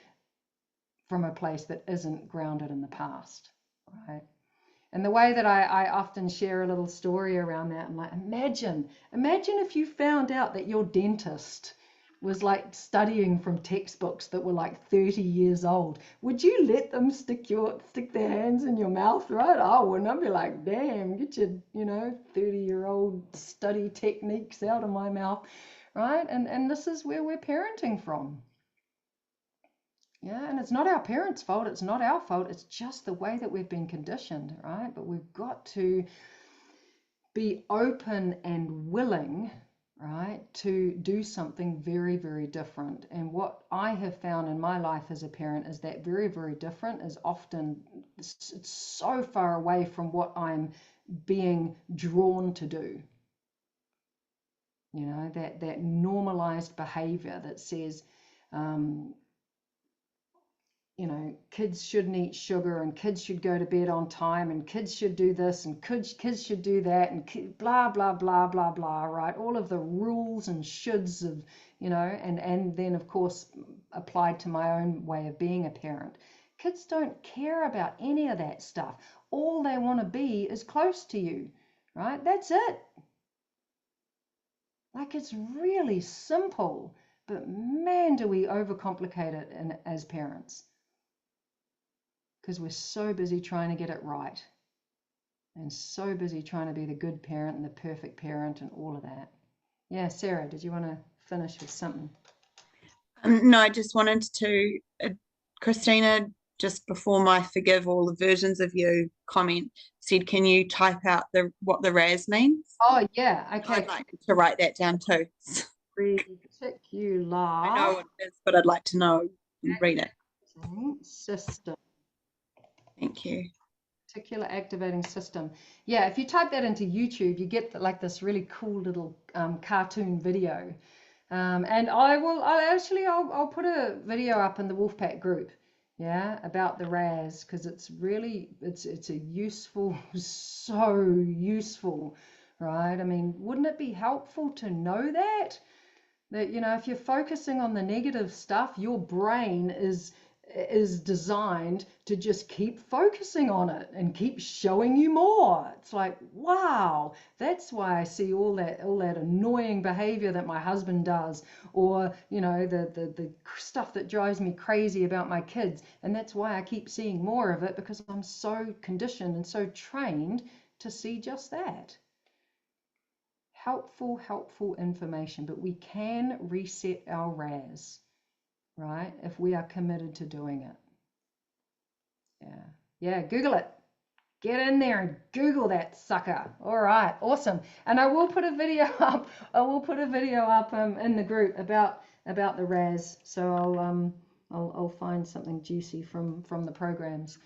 from a place that isn't grounded in the past. Right. And the way that I often share a little story around that, I'm like, imagine if you found out that your dentist was like studying from textbooks that were like 30 years old. Would you let them stick their hands in your mouth, right? I wouldn't. I'd be like, damn, get your 30-year-old study techniques out of my mouth, right? And this is where we're parenting from. Yeah, and it's not our parents' fault, it's not our fault, it's just the way that we've been conditioned, right? But we've got to be open and willing, right, to do something very, very different. And what I have found in my life as a parent is that very, very different is often it's so far away from what I'm being drawn to do. You know, that normalized behavior that says, you know, kids shouldn't eat sugar and kids should go to bed on time and kids should do this and kids should do that and blah, blah, blah, blah, blah, right? All of the rules and shoulds of, you know, and then of course applied to my own way of being a parent. Kids don't care about any of that stuff. All they want to be is close to you, right? That's it. Like, it's really simple, but man, do we overcomplicate it as parents. Because we're so busy trying to get it right and so busy trying to be the good parent and the perfect parent and all of that. Yeah, Sarah, did you want to finish with something? No, I just wanted to, Christina, just before my forgive all the versions of you comment, said, can you type out what the RAS means? Oh, yeah, okay. I'd like to write that down too. Reticular. I know what it is, but I'd like to know and read it. System. Thank you. Reticular activating system. Yeah, if you type that into YouTube, you get like this really cool little cartoon video. And I'll put a video up in the WolfPack group, yeah, about the RAS, because it's really, it's a useful, so useful, right? I mean, wouldn't it be helpful to know that, you know, if you're focusing on the negative stuff, your brain is designed to just keep focusing on it and keep showing you more. It's like, wow, that's why I see all that annoying behavior that my husband does, or, you know, the stuff that drives me crazy about my kids. And that's why I keep seeing more of it, because I'm so conditioned and so trained to see just that. Helpful information, but we can reset our RAS, right, if we are committed to doing it. Yeah, Google it. Get in there and Google that sucker. All right, awesome. And I will put a video up. In the group about the RAS. So I'll find something juicy from the programs.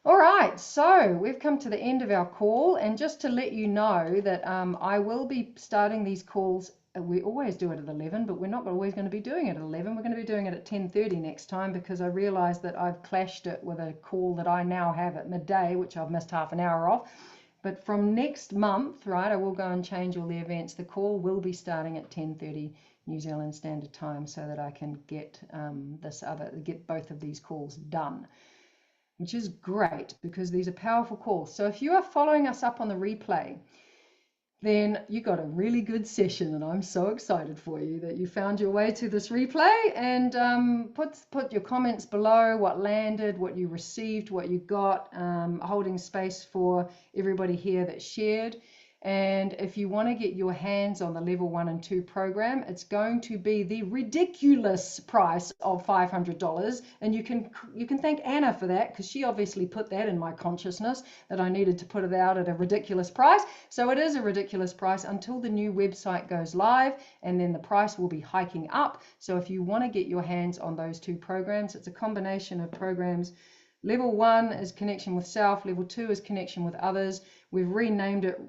All right, so we've come to the end of our call, and just to let you know that I will be starting these calls. We always do it at 11, but we're not always going to be doing it at 11. We're going to be doing it at 10:30 next time, because I realized that I've clashed it with a call that I now have at midday, which I've missed half an hour of. But from next month, right, I will go and change all the events. The call will be starting at 10:30 New Zealand Standard Time, so that I can get get both of these calls done, which is great because these are powerful calls. So if you are following us up on the replay, then you got a really good session, and I'm so excited for you that you found your way to this replay. And put your comments below, what landed, what you received, what you got, holding space for everybody here that shared. And if you want to get your hands on the level 1 and 2 program, it's going to be the ridiculous price of $500. And you can thank Anna for that, because she obviously put that in my consciousness that I needed to put it out at a ridiculous price. So it is a ridiculous price until the new website goes live, and then the price will be hiking up. So if you want to get your hands on those 2 programs, it's a combination of programs. Level 1 is connection with self. Level 2 is connection with others. We've renamed it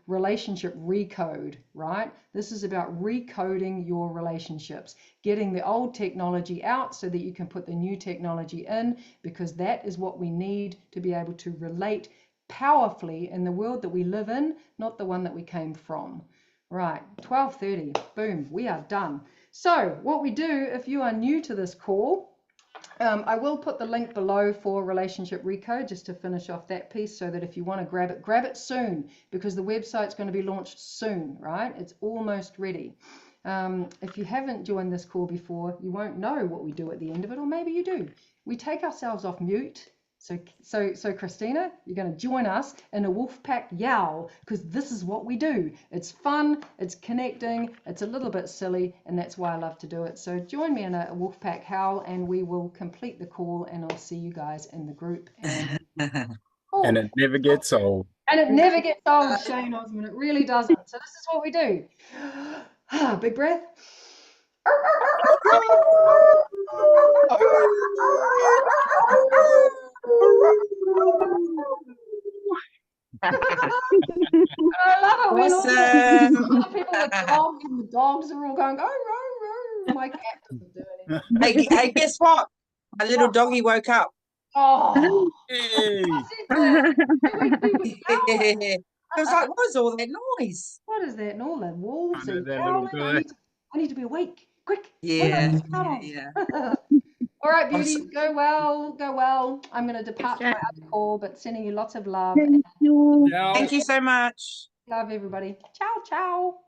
Relationship Recode, right? This is about recoding your relationships, getting the old technology out so that you can put the new technology in, because that is what we need to be able to relate powerfully in the world that we live in, not the one that we came from. Right, 12:30, boom, we are done. So what we do, if you are new to this call, I will put the link below for Relationship Recode, just to finish off that piece, so that if you want to grab it soon, because the website's going to be launched soon, right? It's almost ready. If you haven't joined this call before, you won't know what we do at the end of it, or maybe you do. We take ourselves off mute, So Christina, you're going to join us in a WolfPack yowl, because this is what we do. It's fun, it's connecting, it's a little bit silly, and that's why I love to do it. So join me in a WolfPack howl, and we will complete the call, and I'll see you guys in the group. And, And it never gets old. And it never gets old, Shane Osmond. It really doesn't. So this is what we do. Big breath. I love it when all the people with dogs, and the dogs are all going, oh, my cat doesn't do anything. Hey, guess what? My little doggy woke up. Oh, Hey. It was like, what is all that noise? what is that? And all the wolves I know and that little howling. guy. I need to be awake. Quick. Yeah. All right, beauties, go well. I'm going to depart to my other call, but sending you lots of love. Thank you. Ciao. Thank you so much. Love everybody. Ciao, ciao.